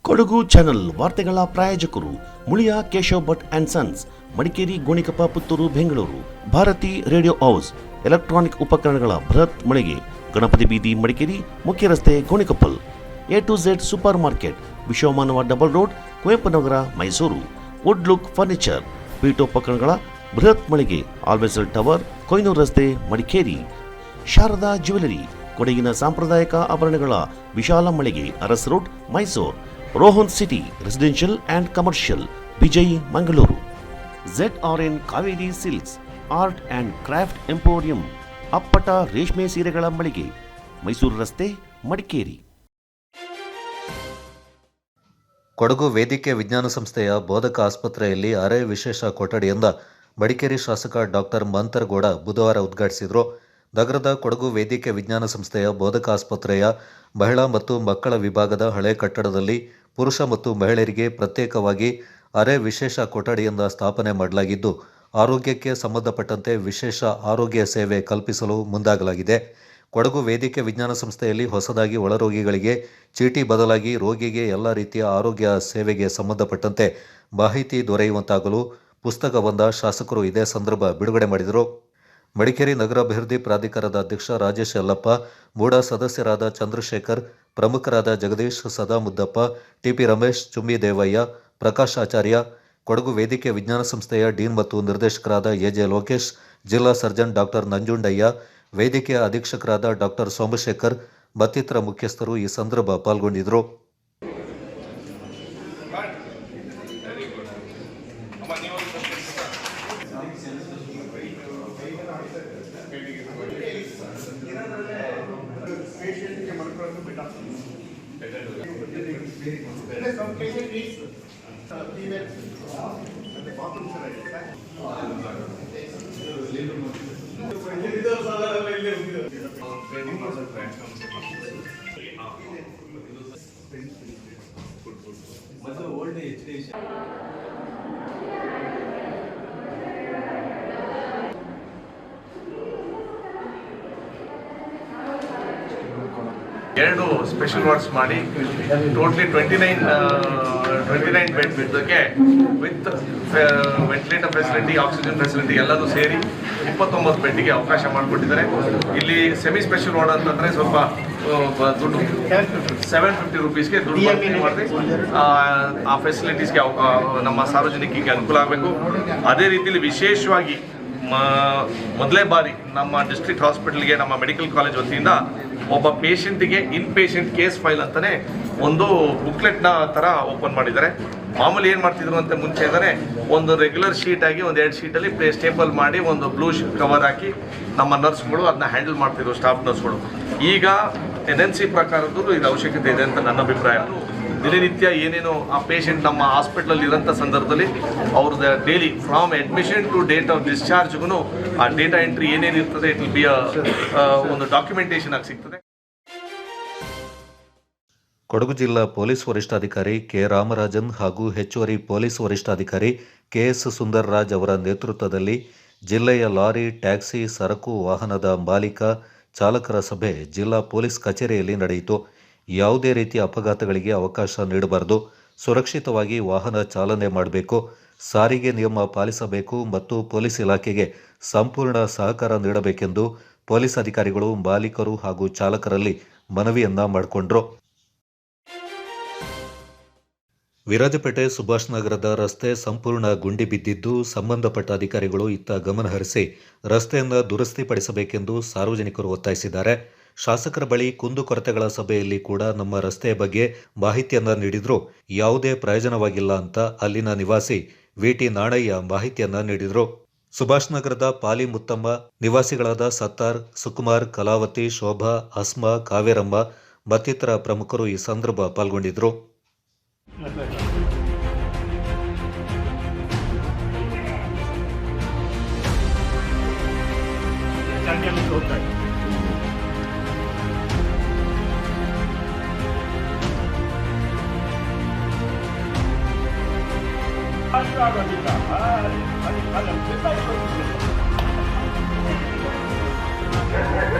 Kodagu channel ವಾರ್ತೆಗಳ ಪ್ರಾಯೋಜಕರು Muliya Keshav Bhat and sons, Madikeri, Gonikoppa, Puttur, Bengaluru. Bharati radio house, electronic ಉಪಕರಣಗಳ ಬೃಹತ್ ಮಳಿಗೆ, ಗಣಪತಿ ಬೀದಿ, ಮಡಿಕೇರಿ, ಮುಖ್ಯ ರಸ್ತೆ, Gonikoppal. A2Z super market, Vishwamanava double road, Kuvempu Nagar, Mysuru. Wood look furniture, ಪೀಠೋಪಕರಣಗಳ ಬೃಹತ್ ಮಳಿಗೆ, ಆಲ್ವೆಸಲ್ ಟವರ್, ಕೊಯ್ನೂರು ರಸ್ತೆ, ಮಡಿಕೇರಿ. ಶಾರದಾ ಜ್ಯುವೆಲರಿ, ಕೊಡಗಿನ ಸಾಂಪ್ರದಾಯಿಕ ಆಭರಣಗಳ ವಿಶಾಲ ಮಳಿಗೆ, Aras road, Mysuru. Rohan city residential and commercial, Vijay, Mangaluru. ZRN Kaveri silks, art and craft emporium, ಅಪ್ಪಟ ರೇಷ್ಮೆ ಸೀರೆಗಳ ಮಳಿಗೆ, ಮೈಸೂರು ರಸ್ತೆ, ಮಡಿಕೇರಿ. ಕೊಡಗು ವೇದಿಕೆ ವಿಜ್ಞಾನ ಸಂಸ್ಥೆಯ ಬೋಧಕ ಆಸ್ಪತ್ರೆಯಲ್ಲಿ ಅರೆ ವಿಶೇಷ ಕೊಠಡಿಯಿಂದ ಮಡಿಕೇರಿ ಶಾಸಕ ಡಾಕ್ಟರ್ ಮಂತರಗೌಡ ಬುಧವಾರ ಉದ್ಘಾಟಿಸಿದರು. ನಗರದ ಕೊಡಗು ವೇದಿಕೆ ವಿಜ್ಞಾನ ಸಂಸ್ಥೆಯ ಬೋಧಕ ಆಸ್ಪತ್ರೆಯ ಮಹಿಳಾ ಮತ್ತು ಮಕ್ಕಳ ವಿಭಾಗದ ಹಳೆ ಕಟ್ಟಡದಲ್ಲಿ ಪುರುಷ ಮತ್ತು ಮಹಿಳೆಯರಿಗೆ ಪ್ರತ್ಯೇಕವಾಗಿ ಅರೆ ವಿಶೇಷ ಕೊಠಡಿಯಿಂದ ಸ್ಥಾಪನೆ ಮಾಡಲಾಗಿದ್ದು, ಆರೋಗ್ಯಕ್ಕೆ ಸಂಬಂಧಪಟ್ಟಂತೆ ವಿಶೇಷ ಆರೋಗ್ಯ ಸೇವೆ ಕಲ್ಪಿಸಲು ಮುಂದಾಗಲಾಗಿದೆ. ಕೊಡಗು ವೇದಿಕೆ ವಿಜ್ಞಾನ ಸಂಸ್ಥೆಯಲ್ಲಿ ಹೊಸದಾಗಿ ಒಳರೋಗಿಗಳಿಗೆ ಚೀಟಿ ಬದಲಾಗಿ ರೋಗಿಗೆ ಎಲ್ಲ ರೀತಿಯ ಆರೋಗ್ಯ ಸೇವೆಗೆ ಸಂಬಂಧಪಟ್ಟಂತೆ ಮಾಹಿತಿ ದೊರೆಯುವಂತಾಗಲು ಪುಸ್ತಕವೊಂದ ಶಾಸಕರು ಇದೇ ಸಂದರ್ಭ ಬಿಡುಗಡೆ ಮಾಡಿದರು. ಮಡಿಕೇರಿ ನಗರಾಭಿವೃದ್ಧಿ ಪ್ರಾಧಿಕಾರದ ಅಧ್ಯಕ್ಷ ರಾಜೇಶ್ ಯಲ್ಲಪ್ಪ, ಮೂಡಾ ಸದಸ್ಯರಾದ ಚಂದ್ರಶೇಖರ್, ಪ್ರಮುಖರಾದ ಜಗದೀಶ್, ಸದಾಮುದ್ದಪ್ಪ, ಟಿಪಿ ರಮೇಶ್, ಚುಮ್ಮಿ ದೇವಯ್ಯ, ಪ್ರಕಾಶ್ ಆಚಾರ್ಯ, ಕೊಡಗು ವೇದಿಕೆ ವಿಜ್ಞಾನ ಸಂಸ್ಥೆಯ ಡೀನ್ ಮತ್ತು ನಿರ್ದೇಶಕರಾದ ಎಜೆ ಲೋಕೇಶ್, ಜಿಲ್ಲಾ ಸರ್ಜನ್ ಡಾಕ್ಟರ್ ನಂಜುಂಡಯ್ಯ, ವೇದಿಕೆಯ ಅಧೀಕ್ಷಕರಾದ ಡಾಕ್ಟರ್ ಸೋಮಶೇಖರ್ ಮತ್ತಿತರ ಮುಖ್ಯಸ್ಥರು ಈ ಸಂದರ್ಭ ಪಾಲ್ಗೊಂಡಿದ್ದರು. ಎರಡು ಸ್ಪೆಷಲ್ ವಾರ್ಡ್ಸ್ ಮಾಡಿ ಟೋಟಲಿ 29 ಬೆಡ್ ಬಿದ್ದಕ್ಕೆ with ventilator facility, oxygen facility ಎಲ್ಲನೂ ಸೇರಿ 29 ಬೆಡ್ಗೆ ಅವಕಾಶ ಮಾಡಿಕೊಟ್ಟಿದ್ದಾರೆ. ಇಲ್ಲಿ ಸೆಮಿ ಸ್ಪೆಷಲ್ ವಾರ್ಡ್ ಅಂತಂದರೆ ಸ್ವಲ್ಪ ದುಡ್ಡು 750 ರೂಪೀಸ್ಗೆ ದುಡ್ಡು ಮಾಡಿದೆ. ಆ ಫೆಸಿಲಿಟೀಸ್ಗೆ ನಮ್ಮ ಸಾರ್ವಜನಿಕರಿಗೆ ಅನುಕೂಲ ಆಗಬೇಕು. ಅದೇ ರೀತಿಯಲ್ಲಿ ವಿಶೇಷವಾಗಿ ಮೊದಲೇ ಬಾರಿ ನಮ್ಮ ಡಿಸ್ಟ್ರಿಕ್ಟ್ ಹಾಸ್ಪಿಟಲ್ಗೆ ನಮ್ಮ ಮೆಡಿಕಲ್ ಕಾಲೇಜ್ ವತಿಯಿಂದ ಒಬ್ಬ ಪೇಷಂಟಿಗೆ ಇನ್ ಪೇಷಂಟ್ ಕೇಸ್ ಫೈಲ್ ಅಂತಲೇ ಒಂದು ಬುಕ್ಲೆಟ್ನ ಥರ ಓಪನ್ ಮಾಡಿದ್ದಾರೆ. ಮಾಮೂಲಿ ಏನು ಮಾಡ್ತಿದ್ರು ಅಂತ ಮುಂಚೆ ಅಂದರೆ ಒಂದು ರೆಗ್ಯುಲರ್ ಶೀಟ್ ಆಗಿ ಒಂದು 2 ಶೀಟಲ್ಲಿ ಸ್ಟೇಪಲ್ ಮಾಡಿ ಒಂದು ಬ್ಲೂ ಕವರ್ ಹಾಕಿ ನಮ್ಮ ನರ್ಸ್ಗಳು ಅದನ್ನ ಹ್ಯಾಂಡಲ್ ಮಾಡ್ತಿದ್ರು, ಸ್ಟಾಫ್ ನರ್ಸ್ಗಳು. ಈಗ ಟೆಂಡೆನ್ಸಿ ಪ್ರಕಾರದ್ದು ಇದು ಅವಶ್ಯಕತೆ ಇದೆ ಅಂತ ನನ್ನ ಅಭಿಪ್ರಾಯ. ದಿನನಿತ್ಯ ಏನೇನು ಆ ಪೇಷಂಟ್ ನಮ್ಮ ಹಾಸ್ಪಿಟ್ಲಲ್ಲಿ ಇರೋಂಥ ಸಂದರ್ಭದಲ್ಲಿ ಅವ್ರದ್ದು daily from admission to date of ಡಿಸ್ಚಾರ್ಜ್ಗೂ ಆ ಡೇಟಾ ಎಂಟ್ರಿ ಏನೇನು ಇರ್ತದೆ ಇಟ್ ವಿಲ್ ಬಿ ಒಂದು ಡಾಕ್ಯುಮೆಂಟೇಷನ್ ಆಗಿ ಸಿಗ್ತದೆ. ಕೊಡಗು ಜಿಲ್ಲಾ ಪೊಲೀಸ್ ವರಿಷ್ಠಾಧಿಕಾರಿ ಕೆ ರಾಮರಾಜನ್ ಹಾಗೂ ಹೆಚ್ಚುವರಿ ಪೊಲೀಸ್ ವರಿಷ್ಠಾಧಿಕಾರಿ ಕೆಎಸ್ ಸುಂದರ್ರಾಜ್ ಅವರ ನೇತೃತ್ವದಲ್ಲಿ ಜಿಲ್ಲೆಯ ಲಾರಿ, ಟ್ಯಾಕ್ಸಿ, ಸರಕು ವಾಹನದ ಮಾಲೀಕ, ಚಾಲಕರ ಸಭೆ ಜಿಲ್ಲಾ ಪೊಲೀಸ್ ಕಚೇರಿಯಲ್ಲಿ ನಡೆಯಿತು. ಯಾವುದೇ ರೀತಿಯ ಅಪಘಾತಗಳಿಗೆ ಅವಕಾಶ ನೀಡಬಾರದು, ಸುರಕ್ಷಿತವಾಗಿ ವಾಹನ ಚಾಲನೆ ಮಾಡಬೇಕು, ಸಾರಿಗೆ ನಿಯಮ ಪಾಲಿಸಬೇಕು ಮತ್ತು ಪೊಲೀಸ್ ಇಲಾಖೆಗೆ ಸಂಪೂರ್ಣ ಸಹಕಾರ ನೀಡಬೇಕೆಂದು ಪೊಲೀಸ್ ಅಧಿಕಾರಿಗಳು ಮಾಲೀಕರು ಹಾಗೂ ಚಾಲಕರಲ್ಲಿ ಮನವಿಯನ್ನ ಮಾಡಿಕೊಂಡ್ರು. ವಿರಾಜಪೇಟೆ ಸುಭಾಷ್ ನಗರದ ರಸ್ತೆ ಸಂಪೂರ್ಣ ಗುಂಡಿ ಬಿದ್ದಿದ್ದು, ಸಂಬಂಧಪಟ್ಟ ಅಧಿಕಾರಿಗಳು ಇತ್ತ ಗಮನ ಹರಿಸಿ ರಸ್ತೆಯನ್ನು ದುರಸ್ತಿಪಡಿಸಬೇಕೆಂದು ಸಾರ್ವಜನಿಕರು ಒತ್ತಾಯಿಸಿದ್ದಾರೆ. ಶಾಸಕರ ಬಳಿ ಕುಂದುಕೊರತೆಗಳ ಸಭೆಯಲ್ಲಿ ಕೂಡ ನಮ್ಮ ರಸ್ತೆಯ ಬಗ್ಗೆ ಮಾಹಿತಿಯನ್ನ ನೀಡಿದ್ರು, ಯಾವುದೇ ಪ್ರಯೋಜನವಾಗಿಲ್ಲ ಅಂತ ಅಲ್ಲಿನ ನಿವಾಸಿ ವಿಟಿ ನಾಣಯ್ಯ ಮಾಹಿತಿಯನ್ನ ನೀಡಿದ್ರು. ಸುಭಾಷ್ ನಗರದ ಪಾಲಿ ಮುತ್ತಮ್ಮ, ನಿವಾಸಿಗಳಾದ ಸತ್ತಾರ್, ಸುಕುಮಾರ್, ಕಲಾವತಿ, ಶೋಭಾ, ಅಸ್ಮಾ, ಕಾವೇರಮ್ಮ ಮತ್ತಿತರ ಪ್ರಮುಖರು ಈ ಸಂದರ್ಭ ಪಾಲ್ಗೊಂಡಿದ್ರು.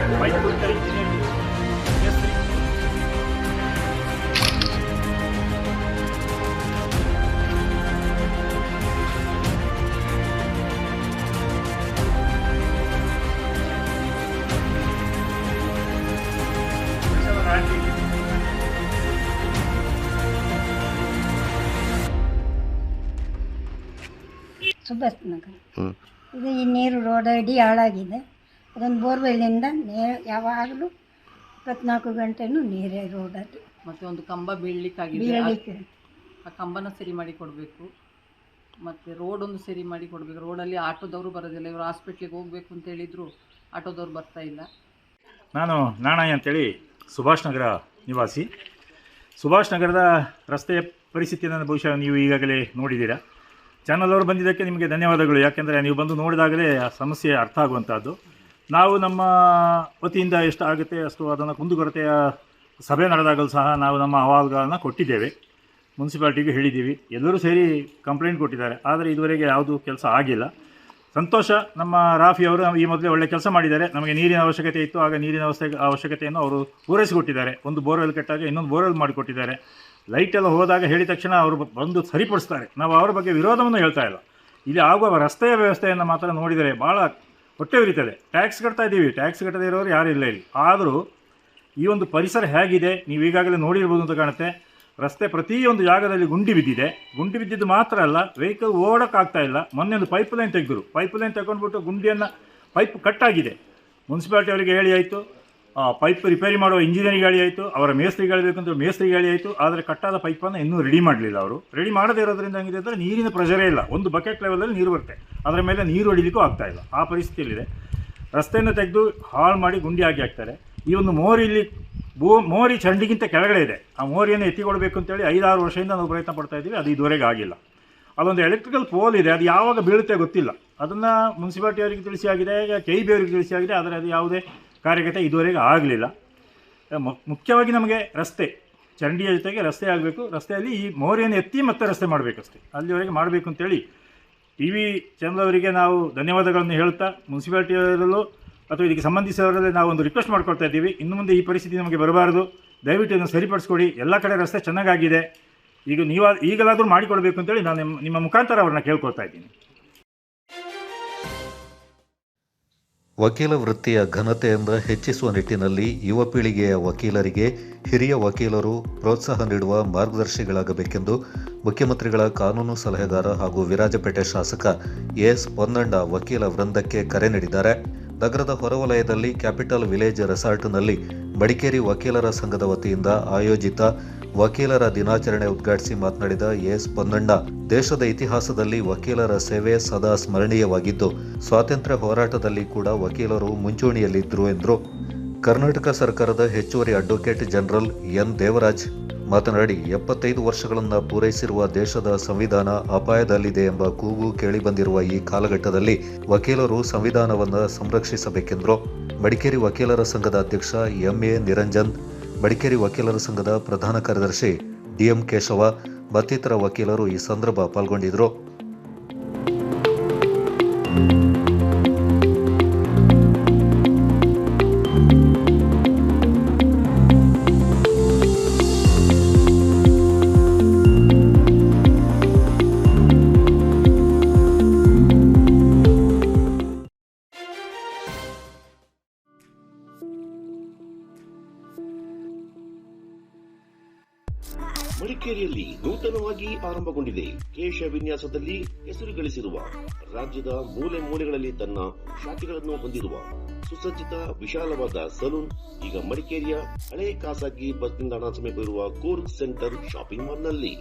ಸುಭಾಷ್ ನಗರ. ಇದು ಈ ನೀರು ರೋಡ್ ಅಡಿ ಹಾಳಾಗಿದೆ. ಅದೊಂದು ಬೋರ್ವೆಲ್ಲಿಂದ ಯಾವಾಗಲೂ 24 ಗಂಟೆನೂ ನೀರೇ ರೋಡಲ್ಲಿ. ಮತ್ತು ಒಂದು ಕಂಬ ಬೀಳಲಿಕ್ಕಾಗಿದೆ, ಆ ಕಂಬನ ಸರಿ ಮಾಡಿ ಕೊಡಬೇಕು. ಮತ್ತು ರೋಡೊಂದು ಸರಿ ಮಾಡಿ ಕೊಡಬೇಕು. ರೋಡಲ್ಲಿ ಆಟೋದವರು ಬರೋದಿಲ್ಲ. ಇವರು ಹಾಸ್ಪಿಟ್ಲಿಗೆ ಹೋಗಬೇಕು ಅಂತ ಹೇಳಿದ್ರು ಆಟೋದವ್ರು ಬರ್ತಾ ಇಲ್ಲ. ನಾನು ನಾಣಯ್ಯ ಅಂತೇಳಿ ಸುಭಾಷ್ ನಗರ ನಿವಾಸಿ. ಸುಭಾಷ್ ನಗರದ ರಸ್ತೆಯ ಪರಿಸ್ಥಿತಿಯನ್ನು ಬಹುಶಃ ನೀವು ಈಗಾಗಲೇ ನೋಡಿದ್ದೀರಾ. ಚಾನಲ್ ಅವರು ಬಂದಿದ್ದಕ್ಕೆ ನಿಮಗೆ ಧನ್ಯವಾದಗಳು. ಯಾಕೆಂದರೆ ನೀವು ಬಂದು ನೋಡಿದಾಗಲೇ ಆ ಸಮಸ್ಯೆ ಅರ್ಥ ಆಗುವಂಥದ್ದು. ನಾವು ನಮ್ಮ ವತಿಯಿಂದ ಎಷ್ಟು ಆಗುತ್ತೆ ಅಷ್ಟು ಅದನ್ನು ಕುಂದುಕೊರತೆಯ ಸಭೆ ನಡೆದಾಗಲೂ ಸಹ ನಾವು ನಮ್ಮ ಅಹವಾಲುಗಳನ್ನು ಕೊಟ್ಟಿದ್ದೇವೆ. ಮುನ್ಸಿಪಾಲ್ಟಿಗೂ ಹೇಳಿದ್ದೀವಿ. ಎಲ್ಲರೂ ಸೇರಿ ಕಂಪ್ಲೇಂಟ್ ಕೊಟ್ಟಿದ್ದಾರೆ. ಆದರೆ ಇದುವರೆಗೆ ಯಾವುದೂ ಕೆಲಸ ಆಗಿಲ್ಲ. ಸಂತೋಷ, ನಮ್ಮ ರಾಫಿ ಅವರು ಈ ಮೊದಲೇ ಒಳ್ಳೆ ಕೆಲಸ ಮಾಡಿದ್ದಾರೆ. ನಮಗೆ ನೀರಿನ ಅವಶ್ಯಕತೆ ಇತ್ತು, ಆಗ ನೀರಿನ ಅವಶ್ಯಕತೆಯನ್ನು ಅವರು ಪೂರೈಸಿಕೊಟ್ಟಿದ್ದಾರೆ. ಒಂದು ಬೋರ್ವೆಲ್ ಕೆಟ್ಟಾಗ ಇನ್ನೊಂದು ಬೋರ್ವೆಲ್ ಮಾಡಿಕೊಟ್ಟಿದ್ದಾರೆ. ಲೈಟೆಲ್ಲ ಹೋದಾಗ ಹೇಳಿದ ತಕ್ಷಣ ಅವರು ಬಂದು ಸರಿಪಡಿಸ್ತಾರೆ. ನಾವು ಅವರ ಬಗ್ಗೆ ವಿರೋಧವನ್ನು ಹೇಳ್ತಾ ಇಲ್ಲ. ಇಲ್ಲಿ ಆಗುವ ರಸ್ತೆಯ ವ್ಯವಸ್ಥೆಯನ್ನು ಮಾತ್ರ ನೋಡಿದರೆ ಭಾಳ ಹೊಟ್ಟೆ ಉರಿತದೆ. ಟ್ಯಾಕ್ಸ್ ಕಟ್ತಾ ಇದ್ದೀವಿ, ಟ್ಯಾಕ್ಸ್ ಕಟ್ಟದೇ ಇರೋರು ಯಾರು ಇಲ್ಲ ಇಲ್ಲಿ. ಆದರೂ ಈ ಒಂದು ಪರಿಸರ ಹೇಗಿದೆ ನೀವು ಈಗಾಗಲೇ ನೋಡಿರ್ಬೋದು ಅಂತ ಕಾಣುತ್ತೆ. ರಸ್ತೆ ಪ್ರತಿಯೊಂದು ಜಾಗದಲ್ಲಿ ಗುಂಡಿ ಬಿದ್ದಿದೆ. ಗುಂಡಿ ಬಿದ್ದಿದ್ದು ಮಾತ್ರ ಅಲ್ಲ, ವೆಹಿಕಲ್ ಓಡೋಕ್ಕಾಗ್ತಾ ಇಲ್ಲ. ಮೊನ್ನೆ ಒಂದು ಪೈಪ್ ಲೈನ್ ತೆಗೆದರು. ಪೈಪ್ ಲೈನ್ ತಗೊಂಡ್ಬಿಟ್ಟು ಗುಂಡಿಯನ್ನು ಪೈಪ್ ಕಟ್ಟಾಗಿದೆ. ಮುನ್ಸಿಪಾಲ್ಟಿ ಅವರಿಗೆ ಹೇಳಿ ಆಯಿತು, ಪೈಪ್ ರಿಪೇರಿ ಮಾಡುವ ಇಂಜಿನಿಯರಿಗೆ ಹೇಳಿ ಆಯಿತು, ಅವರ ಮೇಸ್ತ್ರಿಗೆ ಹೇಳಬೇಕಂತ ಮೇಸ್ತ್ರಿಗೆ ಹೇಳಿ ಆಯಿತು. ಆದರೆ ಕಟ್ಟಾದ ಪೈಪನ್ನು ಇನ್ನೂ ರೆಡಿ ಮಾಡಲಿಲ್ಲ ಅವರು. ರೆಡಿ ಮಾಡದೇ ಇರೋದ್ರಿಂದ ಹೆಂಗಿದೆ ಅಂದರೆ ನೀರಿನ ಪ್ರೆಷರೇ ಇಲ್ಲ. ಒಂದು ಬಕೆಟ್ ಲೆವೆಲಲ್ಲಿ ನೀರು ಬರುತ್ತೆ, ಅದರ ಮೇಲೆ ನೀರು ಹೊಡಿಲಿಕ್ಕೂ ಆಗ್ತಾ ಇಲ್ಲ. ಆ ಪರಿಸ್ಥಿತಿಯಲ್ಲಿದೆ. ರಸ್ತೆಯನ್ನು ತೆಗೆದು ಹಾಳು ಮಾಡಿ ಗುಂಡಿ ಹಾಕಿ ಹಾಕ್ತಾರೆ. ಈ ಒಂದು ಮೋರಿಲಿ ಮೋರಿ ಚಂಡಿಗಿಂತ ಕೆಳಗಡೆ ಇದೆ. ಆ ಮೋರಿಯನ್ನು ಎತ್ತಿಕೊಡ್ಬೇಕು ಅಂತೇಳಿ 5-6 ವರ್ಷದಿಂದ ನಾವು ಪ್ರಯತ್ನ ಪಡ್ತಾ ಇದ್ದೀವಿ. ಅದು ಇದುವರೆಗೆ ಆಗಿಲ್ಲ. ಅಲ್ಲೊಂದು ಎಲೆಕ್ಟ್ರಿಕಲ್ ಪೋಲ್ ಇದೆ, ಅದು ಯಾವಾಗ ಬೀಳುತ್ತೆ ಗೊತ್ತಿಲ್ಲ. ಅದನ್ನು ಮುನ್ಸಿಪಾಲ್ಟಿ ಅವರಿಗೆ ತಿಳಿಸಿ ಆಗಿದೆ, KEB ಅವರಿಗೆ ತಿಳಿಸಿ ಆಗಿದೆ. ಆದರೆ ಅದು ಯಾವುದೇ ಕಾರ್ಯಗತ ಇದುವರೆಗೆ ಆಗಲಿಲ್ಲ. ಮುಖ್ಯವಾಗಿ ನಮಗೆ ರಸ್ತೆ, ಚರಂಡಿಯ ಜೊತೆಗೆ ರಸ್ತೆ ಆಗಬೇಕು. ರಸ್ತೆಯಲ್ಲಿ ಈ ಮೋರಿಯನ್ನು ಎತ್ತಿ ಮತ್ತೆ ರಸ್ತೆ ಮಾಡಬೇಕಷ್ಟೇ. ಅಲ್ಲಿವರೆಗೆ ಮಾಡಬೇಕು ಅಂತೇಳಿ TV ಚಾನಲ್ ಅವರಿಗೆ ನಾವು ಧನ್ಯವಾದಗಳನ್ನು ಹೇಳ್ತಾ, ಮುನ್ಸಿಪಾಲ್ಟಿಯವರಲ್ಲೂ ಅಥವಾ ಇದಕ್ಕೆ ಸಂಬಂಧಿಸಿದವರಲ್ಲಿ ನಾವು ಒಂದು ರಿಕ್ವೆಸ್ಟ್ ಮಾಡ್ಕೊಳ್ತಾ ಇದ್ದೀವಿ. ಇನ್ನು ಮುಂದೆ ಈ ಪರಿಸ್ಥಿತಿ ನಮಗೆ ಬರಬಾರದು. ದಯವಿಟ್ಟು ಇದನ್ನು ಸರಿಪಡಿಸ್ಕೊಡಿ. ಎಲ್ಲ ಕಡೆ ರಸ್ತೆ ಚೆನ್ನಾಗಾಗಿದೆ. ಈಗ ಈಗಲಾದರೂ ಮಾಡಿಕೊಡ್ಬೇಕು ಅಂತೇಳಿ ನಾನು ನಿಮ್ಮ ಮುಖಾಂತರ ಅವ್ರನ್ನ ಕೇಳ್ಕೊಳ್ತಾ ಇದ್ದೀನಿ. ವಕೀಲ ವೃತ್ತಿಯ ಘನತೆಯಿಂದ ಹೆಚ್ಚಿಸುವ ನಿಟ್ಟಿನಲ್ಲಿ ಯುವ ಪೀಳಿಗೆಯ ವಕೀಲರಿಗೆ ಹಿರಿಯ ವಕೀಲರು ಪ್ರೋತ್ಸಾಹ ನೀಡುವ ಮಾರ್ಗದರ್ಶಿಗಳಾಗಬೇಕೆಂದು ಮುಖ್ಯಮಂತ್ರಿಗಳ ಕಾನೂನು ಸಲಹೆಗಾರ ಹಾಗೂ ವಿರಾಜಪೇಟೆ ಶಾಸಕ ಎಸ್ ಪೊನ್ನಣ್ಣ ವಕೀಲ ವೃಂದಕ್ಕೆ ಕರೆ ನೀಡಿದ್ದಾರೆ. ನಗರದ ಹೊರವಲಯದಲ್ಲಿ ಕ್ಯಾಪಿಟಲ್ ವಿಲೇಜ್ ರೆಸಾರ್ಟ್ನಲ್ಲಿ ಮಡಿಕೇರಿ ವಕೀಲರ ಸಂಘದ ವತಿಯಿಂದ ಆಯೋಜಿತ ವಕೀಲರ ದಿನಾಚರಣೆ ಉದ್ಘಾಟಿಸಿ ಮಾತನಾಡಿದ ಎಸ್ ಪೊನ್ನಣ್ಣ, ದೇಶದ ಇತಿಹಾಸದಲ್ಲಿ ವಕೀಲರ ಸೇವೆ ಸದಾ ಸ್ಮರಣೀಯವಾಗಿದ್ದು, ಸ್ವಾತಂತ್ರ್ಯ ಹೋರಾಟದಲ್ಲಿ ಕೂಡ ವಕೀಲರು ಮುಂಚೂಣಿಯಲ್ಲಿದ್ದರು ಎಂದರು. ಕರ್ನಾಟಕ ಸರ್ಕಾರದ ಹೆಚ್ಚುವರಿ ಅಡ್ವೊಕೇಟ್ ಜನರಲ್ ಎನ್ ದೇವರಾಜ್ ಮಾತನಾಡಿ, 75 ವರ್ಷಗಳನ್ನು ಪೂರೈಸಿರುವ ದೇಶದ ಸಂವಿಧಾನ ಅಪಾಯದಲ್ಲಿದೆ ಎಂಬ ಕೂಗು ಕೇಳಿಬಂದಿರುವ ಈ ಕಾಲಘಟ್ಟದಲ್ಲಿ ವಕೀಲರು ಸಂವಿಧಾನವನ್ನು ಸಂರಕ್ಷಿಸಬೇಕೆಂದರು. ಮಡಿಕೇರಿ ವಕೀಲರ ಸಂಘದ ಅಧ್ಯಕ್ಷ MA ನಿರಂಜನ್, ಮಡಿಕೇರಿ ವಕೀಲರ ಸಂಘದ ಪ್ರಧಾನ ಕಾರ್ಯದರ್ಶಿ DM ಕೇಶವ ಮತ್ತಿತರ ವಕೀಲರು ಈ ಸಂದರ್ಭ ಪಾಲ್ಗೊಂಡಿದ್ದರು. ಮಡಿಕೇರಿಯಲ್ಲಿ ನೂತನವಾಗಿ ಆರಂಭಗೊಂಡಿದೆ. ಕೇಶ ವಿನ್ಯಾಸದಲ್ಲಿ ಹೆಸರು ಗಳಿಸಿರುವ, ರಾಜ್ಯದ ಮೂಲೆ ಮೂಲೆಗಳಲ್ಲಿ ತನ್ನ ಶಾಖೆಗಳನ್ನು ಹೊಂದಿರುವ ಸುಸಜ್ಜಿತ ವಿಶಾಲವಾದ ಸಲೂನ್ ಈಗ ಮಡಿಕೇರಿಯ ಹಳೆ ಖಾಸಗಿ ಬಸ್ ನಿಲ್ದಾಣ ಸಮೀಪ ಇರುವ ಕೂರ್ಗ್ ಸೆಂಟರ್ ಶಾಪಿಂಗ್ ಮಾಲ್ನಲ್ಲಿ.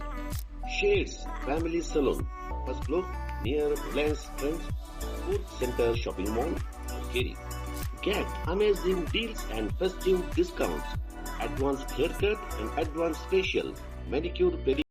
Shades family salon, first floor near Reliance Trends, Coorg centre shopping mall, Madikeri. Get amazing deals and festive discounts. Advanced haircut and advanced facial, manicure, pedicure.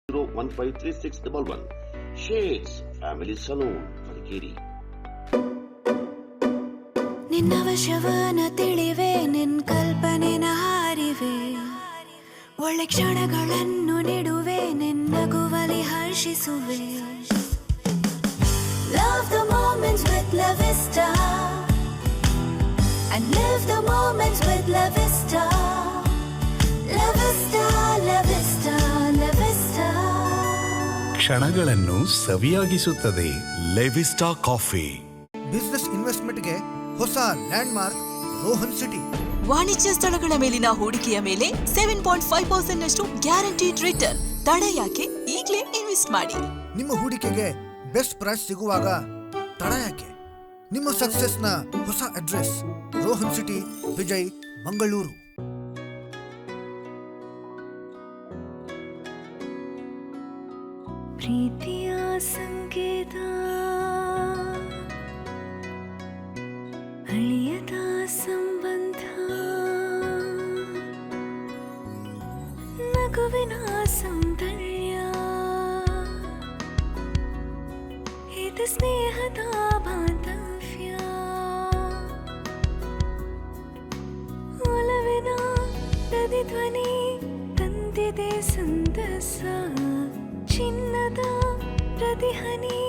Zero 153611. Shades Family Saloon, Madikeri. ನಿನ್ನ ವಶವನ ತಿಳಿವೆ, ನಿನ್ನ ಕಲ್ಪನೆನ ಹಾರಿವೆ, ಒಳ್ಳೆ ಕ್ಷಣಗಳನ್ನು ನೆಡುವೆ, ನಿನ್ನ ನಗುವಲಿ ಹರ್ಷಿಸುವೆ. Love the moment. La Vista, and live the moments with La Vista. La Vista, La Vista, La Vista. ಕ್ಷಣಗಳನ್ನು ಸವಿಯಾಗಿಸುತ್ತದೆ Levista coffee. Business ಇನ್ವೆಸ್ಟ್ಮೆಂಟ್ಗೆ ಹೊಸ land mark Rohan city. ವಾಣಿಜ್ಯ ಸ್ಥಳಗಳ ಮೇಲಿನ ಹೂಡಿಕೆಯ ಮೇಲೆ 7.5% ನಷ್ಟು ಗ್ಯಾರಂಟಿಡ್ ರಿಟರ್ನ್. ತಡ ಯಾಕೆ? ಈಗಲೇ ಇನ್ವೆಸ್ಟ್ ಮಾಡಿ. ನಿಮ್ಮ ಹೂಡಿಕೆಗೆ ಬೆಸ್ಟ್ ಪ್ರೈಸ್ ಸಿಗುವಾಗ ತಡ ಯಾಕೆ? ನಿಮ್ಮ ಸಕ್ಸಸ್ನ ಹೊಸ ಅಡ್ರೆಸ್ ರೋಹನ್ ಸಿಟಿ, ವಿಜಯ್, ಮಂಗಳೂರು. ಪ್ರೀತಿಯ ಸಂಕೇತ, ಅಳಿಯದ ಸಂಬಂಧ, ನಗುವಿನ ಸೌಂದರ್ಯ, ಇದು ಸ್ನೇಹದ ಬಾಂಧವ್ಯ, ಒಲವಿನ ಪ್ರತಿಧ್ವನಿ ತಂದಿದೆ ಸಂತಸ, ಚಿನ್ನದ ಪ್ರತಿಹನಿ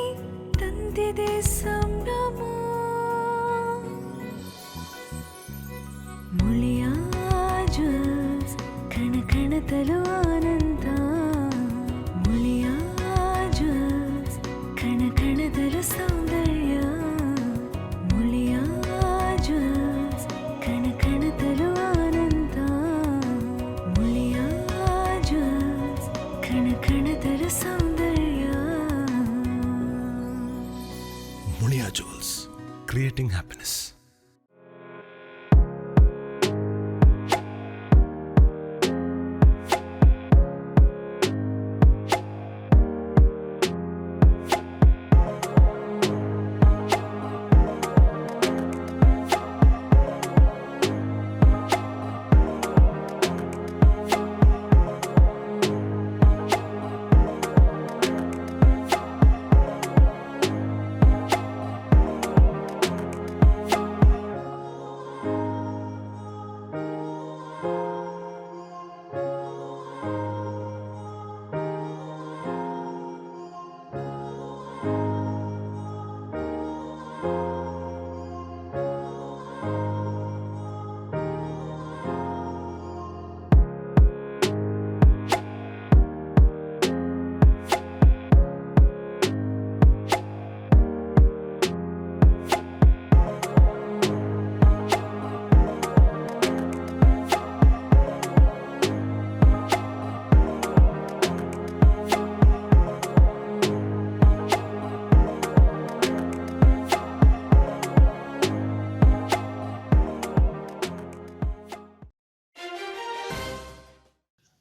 ತಂದಿದೆ ಸಂಭ್ರಮ. ಮುಳಿಯ ಜ್ಯೂಸ್ ಕಣ ಕಣದಲು ಆನಂದ, ಮುಳಿಯ ಜ್ಯೂಸ್ ಕಣ ಕಣದಲು ಸೌಂದರ್ಯ, ಮುಳಿಯ ಜ್ಯೂಸ್ ಕಣ ಕಣದಲು ಆನಂದ, ಮುಳಿಯ ಜ್ಯೂಸ್ ಕಣ ಕಣದಲು ಸೌಂದರ್ಯ. Muliya jewels, creating happiness.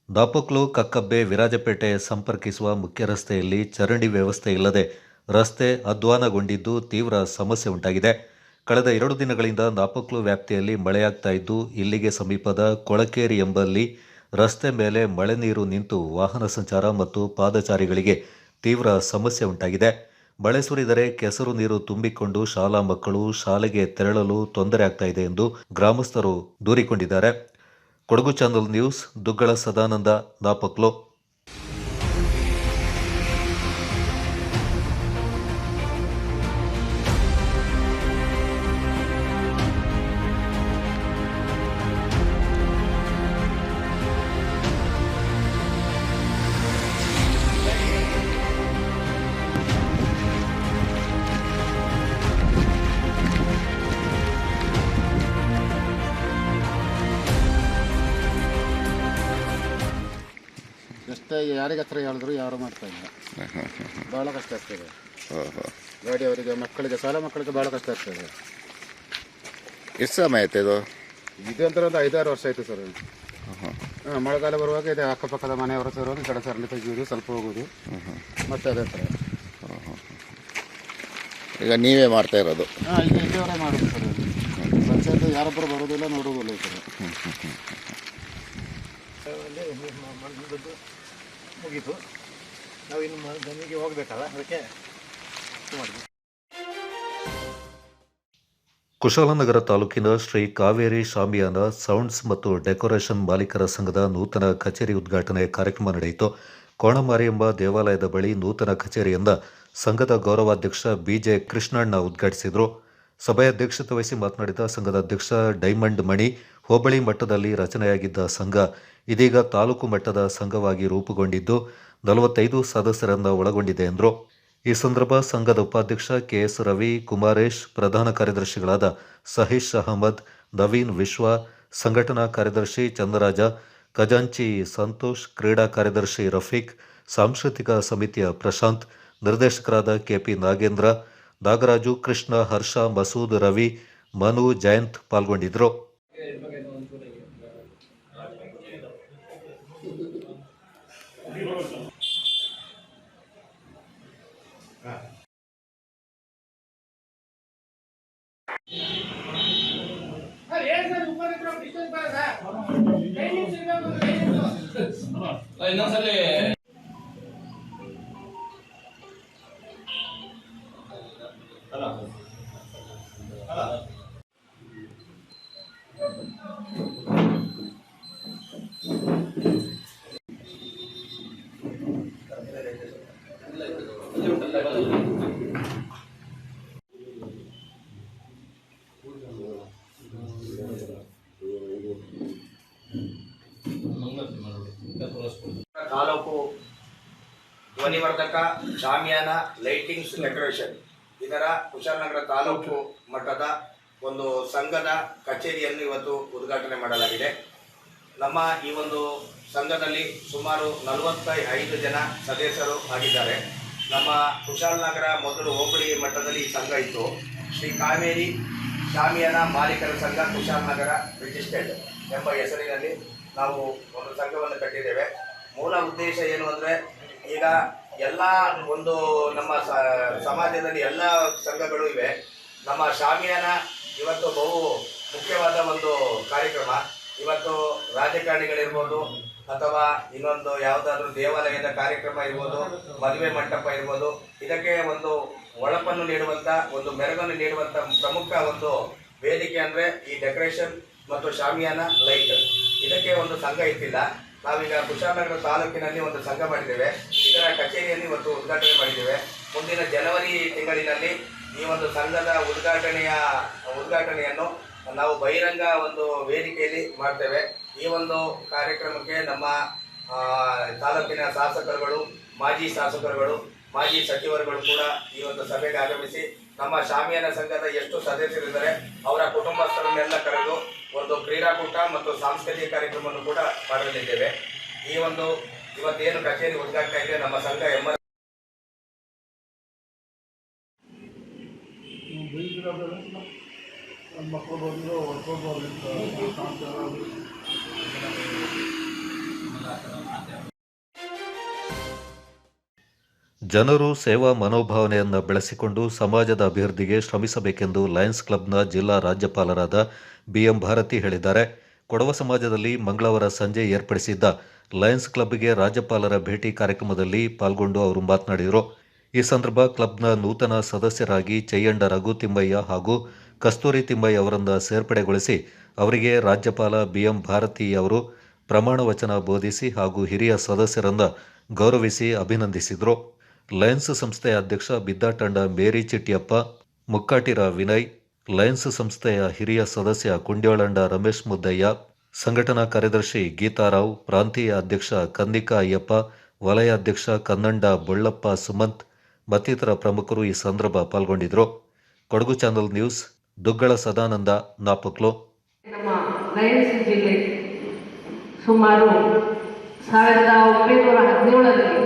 Dapaklu Kakkabbe Virajpet ಸಂಪರ್ಕಿಸುವ ಮುಖ್ಯ ರಸ್ತೆಯಲ್ಲಿ ಚರಂಡಿ ವ್ಯವಸ್ಥೆ ಇಲ್ಲದೆ ರಸ್ತೆ ಅಧ್ವಾನಗೊಂಡಿದ್ದು ತೀವ್ರ ಸಮಸ್ಯೆ ಉಂಟಾಗಿದೆ. ಕಳೆದ 2 ದಿನಗಳಿಂದ ದಾಪಕ್ಲು ವ್ಯಾಪ್ತಿಯಲ್ಲಿ ಮಳೆಯಾಗ್ತಾ ಇದ್ದು ಇಲ್ಲಿಗೆ ಸಮೀಪದ ಕೊಳಕೇರಿ ಎಂಬಲ್ಲಿ ರಸ್ತೆ ಮೇಲೆ ಮಳೆ ನೀರು ನಿಂತು ವಾಹನ ಸಂಚಾರ ಮತ್ತು ಪಾದಚಾರಿಗಳಿಗೆ ತೀವ್ರ ಸಮಸ್ಯೆ ಉಂಟಾಗಿದೆ. ಮಳೆ ಸುರಿದರೆ ಕೆಸರು ನೀರು ತುಂಬಿಕೊಂಡು ಶಾಲಾ ಮಕ್ಕಳು ಶಾಲೆಗೆ ತೆರಳಲು ತೊಂದರೆ ಆಗ್ತಾ ಇದೆ ಎಂದು ಗ್ರಾಮಸ್ಥರು ದೂರಿಕೊಂಡಿದ್ದಾರೆ. Kodagu channel news, Duggala Sadananda, Dapaklu. ಎಷ್ಟೇ ಯಾರಿಗೆ ಹತ್ರ ಹೇಳಿದ್ರು ಯಾರು ಮಾಡ್ತಾ ಇಲ್ಲ. ಭಾಳ ಕಷ್ಟ ಆಗ್ತದೆ ಗಾಡಿ ಅವರಿಗೆ, ಮಕ್ಕಳಿಗೆ, ಶಾಲಾ ಮಕ್ಕಳಿಗೆ ಭಾಳ ಕಷ್ಟ ಆಗ್ತದೆ. ಎಷ್ಟು ಸಮಯ ಆಯ್ತು ಇದು? ಇದು ಅಂತ ಒಂದು 5-6 ವರ್ಷ ಆಯಿತು ಸರ್. ಮಳೆಗಾಲ ಬರುವಾಗ ಇದೆ ಅಕ್ಕಪಕ್ಕದ ಮನೆಯವರು ಸೇರೋದು, ಕಡೆ ಸರಣಿ ತೆಗೆಯೋದು, ಸ್ವಲ್ಪ ಹೋಗೋದು, ಮತ್ತೆ ಅದೇ ಥರ. ಈಗ ನೀವೇ ಮಾಡ್ತಾ ಇರೋದು? ಹಾಂ, ಈಗ ಇಲ್ಲಿಯವರೇ ಮಾಡೋದು ಸರ್. ಪಂಚಾಯತ್ ಯಾರೊಬ್ಬರು ಬರೋದಿಲ್ಲ, ನೋಡೋದಿಲ್ಲ ಈ ಥರ. ಮುಗೀತು, ನಾವು ಇನ್ನು ಮನೆಗೆ ಹೋಗಬೇಕಲ್ಲ, ಅದಕ್ಕೆ ಮಾಡಿದ್ವಿ. ಕುಶಾಲನಗರ ತಾಲೂಕಿನ ಶ್ರೀ ಕಾವೇರಿ ಶಾಮಿಯಾನ ಸೌಂಡ್ಸ್ ಮತ್ತು ಡೆಕೋರೇಷನ್ ಮಾಲೀಕರ ಸಂಘದ ನೂತನ ಕಚೇರಿ ಉದ್ಘಾಟನೆ ಕಾರ್ಯಕ್ರಮ ನಡೆಯಿತು. ಕೋಣಮಾರಿಯಂಬ ದೇವಾಲಯದ ಬಳಿ ನೂತನ ಕಚೇರಿಯಿಂದ ಸಂಘದ ಗೌರವಾಧ್ಯಕ್ಷ ಬಿಜೆ ಕೃಷ್ಣಣ್ಣ ಉದ್ಘಾಟಿಸಿದರು. ಸಭೆಯ ಅಧ್ಯಕ್ಷತೆ ವಹಿಸಿ ಮಾತನಾಡಿದ ಸಂಘದ ಅಧ್ಯಕ್ಷ ಡೈಮಂಡ್ ಮಣಿ, ಹೋಬಳಿ ಮಟ್ಟದಲ್ಲಿ ರಚನೆಯಾಗಿದ್ದ ಸಂಘ ಇದೀಗ ತಾಲೂಕು ಮಟ್ಟದ ಸಂಘವಾಗಿ ರೂಪುಗೊಂಡಿದ್ದು 45 ಸದಸ್ಯರನ್ನು ಒಳಗೊಂಡಿದೆ ಎಂದರು. ಈ ಸಂದರ್ಭ ಸಂಘದ ಉಪಾಧ್ಯಕ್ಷ ಕೆಎಸ್ ರವಿ, ಕುಮಾರೇಶ್, ಪ್ರಧಾನ ಕಾರ್ಯದರ್ಶಿಗಳಾದ ಸಹೀಶ್ ಅಹಮದ್, ನವೀನ್ ವಿಶ್ವ, ಸಂಘಟನಾ ಕಾರ್ಯದರ್ಶಿ ಚಂದ್ರರಾಜ, ಖಜಾಂಚಿ ಸಂತೋಷ್, ಕ್ರೀಡಾ ಕಾರ್ಯದರ್ಶಿ ರಫೀಕ್, ಸಾಂಸ್ಕೃತಿಕ ಸಮಿತಿಯ ಪ್ರಶಾಂತ್, ನಿರ್ದೇಶಕರಾದ ಕೆಪಿ ನಾಗೇಂದ್ರ, ನಾಗರಾಜು, ಕೃಷ್ಣ, ಹರ್ಷ, ಮಸೂದ್, ರವಿ, ಮನು, ಜಯಂತ್ ಪಾಲ್ಗೊಂಡಿದ್ದರು. ತಾಲೂಕು ಧ್ವನಿವರ್ಧಕ, ಶಾಮಿಯಾನ, ಲೈಟಿಂಗ್ಸ್, ಡೆಕೋರೇಷನ್ ಇದರ ಕುಶಾಲನಗರ ತಾಲೂಕು ಮಟ್ಟದ ಒಂದು ಸಂಘದ ಕಚೇರಿಯನ್ನು ಇವತ್ತು ಉದ್ಘಾಟನೆ ಮಾಡಲಾಗಿದೆ. ನಮ್ಮ ಈ ಒಂದು ಸಂಘದಲ್ಲಿ ಸುಮಾರು 45 ಜನ ಸದಸ್ಯರು ಆಗಿದ್ದಾರೆ. ನಮ್ಮ ಕುಶಾಲನಗರ ಮೊದಲು ಹೋಬಳಿ ಮಟ್ಟದಲ್ಲಿ ಈ ಸಂಘ ಇತ್ತು. ಶ್ರೀ ಕಾವೇರಿ ಶಾಮಿಯಾನ ಮಾಲೀಕರ ಸಂಘ ಕುಶಾಲನಗರ ರಿಜಿಸ್ಟರ್ಡ್ ಎಂಬ ಹೆಸರಿನಲ್ಲಿ ನಾವು ಒಂದು ಸಂಘವನ್ನು ಕಟ್ಟಿದ್ದೇವೆ. ಮೂಲ ಉದ್ದೇಶ ಏನು ಅಂದರೆ, ಈಗ ಎಲ್ಲ ಒಂದು ನಮ್ಮ ಸಮಾಜದಲ್ಲಿ ಎಲ್ಲ ಸಂಘಗಳು ಇವೆ. ನಮ್ಮ ಶಾಮಿಯಾನ ಇವತ್ತು ಬಹು ಮುಖ್ಯವಾದ ಒಂದು ಕಾರ್ಯಕ್ರಮ. ಇವತ್ತು ರಾಜಕಾರಣಿಗಳಿರ್ಬೋದು ಅಥವಾ ಇನ್ನೊಂದು ಯಾವುದಾದ್ರೂ ದೇವಾಲಯದ ಕಾರ್ಯಕ್ರಮ ಇರ್ಬೋದು, ಮದುವೆ ಮಂಟಪ ಇರ್ಬೋದು, ಇದಕ್ಕೆ ಒಂದು ಒಳಪನ್ನು ನೀಡುವಂಥ, ಒಂದು ಮೆರುಗನ್ನು ನೀಡುವಂಥ ಪ್ರಮುಖ ಒಂದು ವೇದಿಕೆ ಅಂದರೆ ಈ ಡೆಕೋರೇಷನ್ ಮತ್ತು ಶಾಮಿಯಾನ ಲೈಟ್. ಇದಕ್ಕೆ ಒಂದು ಸಂಘ ಇತ್ತಿಲ್ಲ. ನಾವೀಗ ಕುಶಾಲನಗರ ತಾಲೂಕಿನಲ್ಲಿ ಒಂದು ಸಂಘ ಮಾಡಿದ್ದೇವೆ. ಇದರ ಕಚೇರಿಯಲ್ಲಿ ಇವತ್ತು ಉದ್ಘಾಟನೆ ಮಾಡಿದ್ದೇವೆ. ಮುಂದಿನ ಜನವರಿ ತಿಂಗಳಿನಲ್ಲಿ ಈ ಒಂದು ಸಂಘದ ಉದ್ಘಾಟನೆಯನ್ನು ನಾವು ಬಹಿರಂಗ ಒಂದು ವೇದಿಕೆಯಲ್ಲಿ ಮಾಡ್ತೇವೆ. ಈ ಒಂದು ಕಾರ್ಯಕ್ರಮಕ್ಕೆ ನಮ್ಮ ತಾಲೂಕಿನ ಶಾಸಕರುಗಳು, ಮಾಜಿ ಶಾಸಕರುಗಳು, ಮಾಜಿ ಸಚಿವರುಗಳು ಕೂಡ ಈ ಒಂದು ಸಭೆಗೆ ಆಗಮಿಸಿ ನಮ್ಮ ಶಾಮಿಯಾನ ಸಂಘದ ಎಷ್ಟು ಸದಸ್ಯರಿದ್ದಾರೆ ಅವರ ಕುಟುಂಬಸ್ಥರನ್ನೆಲ್ಲ ಕರೆದು ಒಂದು ಕ್ರೀಡಾಕೂಟ ಮತ್ತು ಸಾಂಸ್ಕೃತಿಕ ಕಾರ್ಯಕ್ರಮವನ್ನು ಕೂಡ ಮಾಡಲಿದ್ದೇವೆ. ಈ ಒಂದು ಇವತ್ತೇನು ಕಚೇರಿ ಉದ್ಘಾಟನೆ ಇದೆ, ನಮ್ಮ ಸಂಘ ಜನರು ಸೇವಾ ಮನೋಭಾವನೆಯನ್ನು ಬೆಳೆಸಿಕೊಂಡು ಸಮಾಜದ ಅಭಿವೃದ್ಧಿಗೆ ಶ್ರಮಿಸಬೇಕೆಂದು ಲಯನ್ಸ್ ಕ್ಲಬ್ನ ಜಿಲ್ಲಾ ರಾಜ್ಯಪಾಲರಾದ ಬಿಎಂ ಭಾರತಿ ಹೇಳಿದ್ದಾರೆ. ಕೊಡವ ಸಮಾಜದಲ್ಲಿ ಮಂಗಳವಾರ ಸಂಜೆ ಏರ್ಪಡಿಸಿದ್ದ ಲಯನ್ಸ್ ಕ್ಲಬ್ಗೆ ರಾಜ್ಯಪಾಲರ ಭೇಟಿ ಕಾರ್ಯಕ್ರಮದಲ್ಲಿ ಪಾಲ್ಗೊಂಡು ಅವರು ಮಾತನಾಡಿದರು. ಈ ಸಂದರ್ಭ ಕ್ಲಬ್ನ ನೂತನ ಸದಸ್ಯರಾಗಿ ಚಯ್ಯಂಡ ರಘು ತಿಮ್ಮಯ್ಯ ಹಾಗೂ ಕಸ್ತೂರಿ ತಿಮ್ಮಯ್ಯ ಅವರನ್ನು ಸೇರ್ಪಡೆಗೊಳಿಸಿ ಅವರಿಗೆ ರಾಜ್ಯಪಾಲ ಬಿಎಂ ಭಾರತಿ ಅವರು ಪ್ರಮಾಣ ವಚನ ಬೋಧಿಸಿ ಹಾಗೂ ಹಿರಿಯ ಸದಸ್ಯರನ್ನು ಗೌರವಿಸಿ ಅಭಿನಂದಿಸಿದರು. ಲಯನ್ಸ್ ಸಂಸ್ಥೆಯ ಅಧ್ಯಕ್ಷ ಬಿದ್ದಾಟಂಡ ಮೇರಿ ಚಿಟ್ಟಿಯಪ್ಪ, ಮುಕ್ಕಾಟಿರ ವಿನಯ್, ಲಯನ್ಸ್ ಸಂಸ್ಥೆಯ ಹಿರಿಯ ಸದಸ್ಯ ಕುಂಡ್ಯೋಳಂಡ ರಮೇಶ್ ಮುದ್ದಯ್ಯ, ಸಂಘಟನಾ ಕಾರ್ಯದರ್ಶಿ ಗೀತಾರಾವ್, ಪ್ರಾಂತೀಯ ಅಧ್ಯಕ್ಷ ಕಂದಿಕಾ ಅಯ್ಯಪ್ಪ, ವಲಯ ಅಧ್ಯಕ್ಷ ಕನ್ನಂಡ ಬೊಳ್ಳಪ್ಪ ಸುಮಂತ್ ಮತ್ತಿತರ ಪ್ರಮುಖರು ಈ ಸಂದರ್ಭ ಪಾಲ್ಗೊಂಡಿದ್ದರು. Kodagu channel news, Duggala Sadananda, Napoklu. ನಮ್ಮ ಲಯನ್ಸ್ ಜಿಲ್ಲೆ ಸುಮಾರು 1917ರಲ್ಲಿ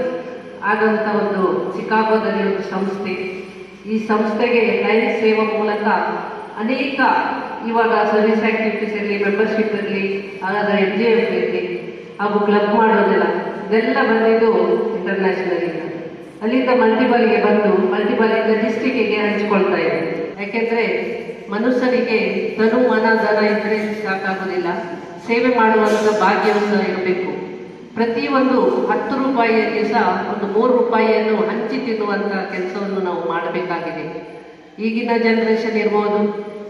ಆದಂಥ ಒಂದು ಚಿಕಾಗೋದಲ್ಲಿ ಒಂದು ಸಂಸ್ಥೆ. ಈ ಸಂಸ್ಥೆಗೆ ಲಯನ್ಸ್ ಸೇವಾ ಮೂಲಕ ಅನೇಕ ಇವಾಗ ಸರ್ವಿಸ್ ಆಕ್ಟಿವಿಟೀಸ್ ಇರಲಿ, ಮೆಂಬರ್ಶಿಪ್ ಇರಲಿ, ಹಾಗಾದರೆ FGF ಇರಲಿ ಹಾಗೂ ಕ್ಲಬ್ ಮಾಡೋದಿಲ್ಲ, ಇದೆಲ್ಲ ಬಂದಿದ್ದು ಇಂಟರ್ನ್ಯಾಷನಲ್ ಇಂದ. ಅಲ್ಲಿಂದ ಮಲ್ಟಿಬಾಲಿಗೆ ಬಂದು ಮಲ್ಟಿಬಾಲಿಂದ ಡಿಸ್ಟಿಕ್ಕಿಗೆ ಹಂಚಿಕೊಳ್ತಾ ಇದೆ. ಯಾಕೆಂದರೆ ಮನುಷ್ಯನಿಗೆ ತನು ಮನ ಧನ ಇದ್ದರೆ ಸಾಕಾಗೋದಿಲ್ಲ, ಸೇವೆ ಮಾಡುವಂಥ ಭಾಗ್ಯವೂ ಸಹ ಇರಬೇಕು. ಪ್ರತಿಯೊಂದು 10 ರೂಪಾಯಿಯಲ್ಲಿ ಸಹ ಒಂದು 3 ರೂಪಾಯಿಯನ್ನು ಹಂಚಿ ತಿನ್ನುವಂಥ ಕೆಲಸವನ್ನು ನಾವು ಮಾಡಬೇಕಾಗಿದೆ. ಈಗಿನ ಜನ್ರೇಷನ್ ಇರ್ಬೋದು,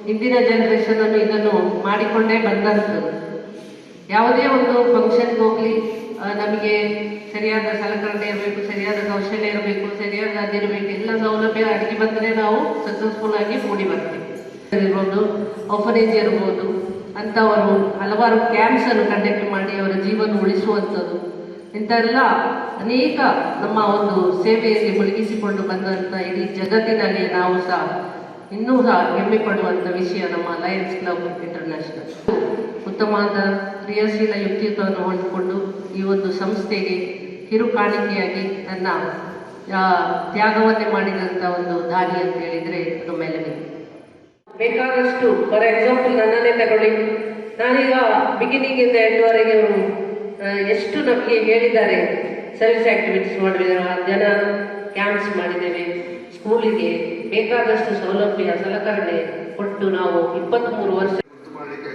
ಹಿಂದಿನ ಜನ್ರೇಷನನ್ನು ಇದನ್ನು ಮಾಡಿಕೊಂಡೇ ಬಂದಂಥದ್ದು. ಯಾವುದೇ ಒಂದು ಫಂಕ್ಷನ್ಗೆ ಹೋಗಲಿ ನಮಗೆ ಸರಿಯಾದ ಸಲಕರಣೆ ಇರಬೇಕು, ಸರಿಯಾದ ಕೌಶಲ್ಯ ಇರಬೇಕು, ಸರಿಯಾದ ಅದಿರಬೇಕು, ಎಲ್ಲ ಸೌಲಭ್ಯ ಅಡಿಗೆ ಬಂದರೆ ನಾವು ಸಕ್ಸಸ್ಫುಲ್ ಆಗಿ ಮೂಡಿ ಬರ್ತೀವಿ. ಇರ್ಬೋದು, ಆರ್ಫನೇಜ್ ಇರ್ಬೋದು ಅಂಥವರು ಹಲವಾರು ಕ್ಯಾಂಪ್ಸನ್ನು ಕಂಡಕ್ಟ್ ಮಾಡಿ ಅವರ ಜೀವನ ಉಳಿಸುವಂಥದ್ದು ಇಂಥೆಲ್ಲ ಅನೇಕ ನಮ್ಮ ಒಂದು ಸೇವೆಯಲ್ಲಿ ಮುಳುಗಿಸಿಕೊಂಡು ಬಂದಂಥ ಇಡೀ ಜಗತ್ತಿನಲ್ಲಿ ನಾವು ಸಹ ಇನ್ನೂ ಸಹ ಹೆಮ್ಮೆ ಪಡುವಂಥ ವಿಷಯ ನಮ್ಮ ಲಯನ್ಸ್ ಕ್ಲಬ್ ಇಂಟರ್ನ್ಯಾಷನಲ್. ಉತ್ತಮವಾದ ಕ್ರಿಯಾಶೀಲ ಯುಕ್ತಿತ್ವವನ್ನು ಹೊಂದಿಕೊಂಡು ಈ ಒಂದು ಸಂಸ್ಥೆಗೆ ಕಿರು ಕಾಣಿಕೆಯಾಗಿ ತನ್ನ ತ್ಯಾಗವನ್ನೇ ಮಾಡಿದಂಥ ಒಂದು ದಾರಿ ಅಂತ ಹೇಳಿದರೆ ಅದು ಮೆಲುವೆ. ಬೇಕಾದಷ್ಟು ಫಾರ್ ಎಕ್ಸಾಂಪಲ್ ನನ್ನನ್ನೇ ತಗೊಳ್ಳಿ, ನಾನೀಗ ಬಿಗಿನಿಂಗಿಂದ ಎಂಡ್ವರೆಗೆ ಅವರು ಎಷ್ಟು ನಮಗೆ ಹೇಳಿದ್ದಾರೆ. ಸರ್ವಿಸ್ ಆಕ್ಟಿವಿಟೀಸ್ ಮಾಡಿದ್ದೇವೆ, ಜನ ಕ್ಯಾಂಪ್ಸ್ ಮಾಡಿದ್ದೇವೆ, ಸ್ಕೂಲಿಗೆ ಬೇಕಾದಷ್ಟು ಸೌಲಭ್ಯ ಸಲಕರಣೆ ಕೊಟ್ಟು ನಾವು 23 ವರ್ಷ ಮಾಡಲಿಕ್ಕೆ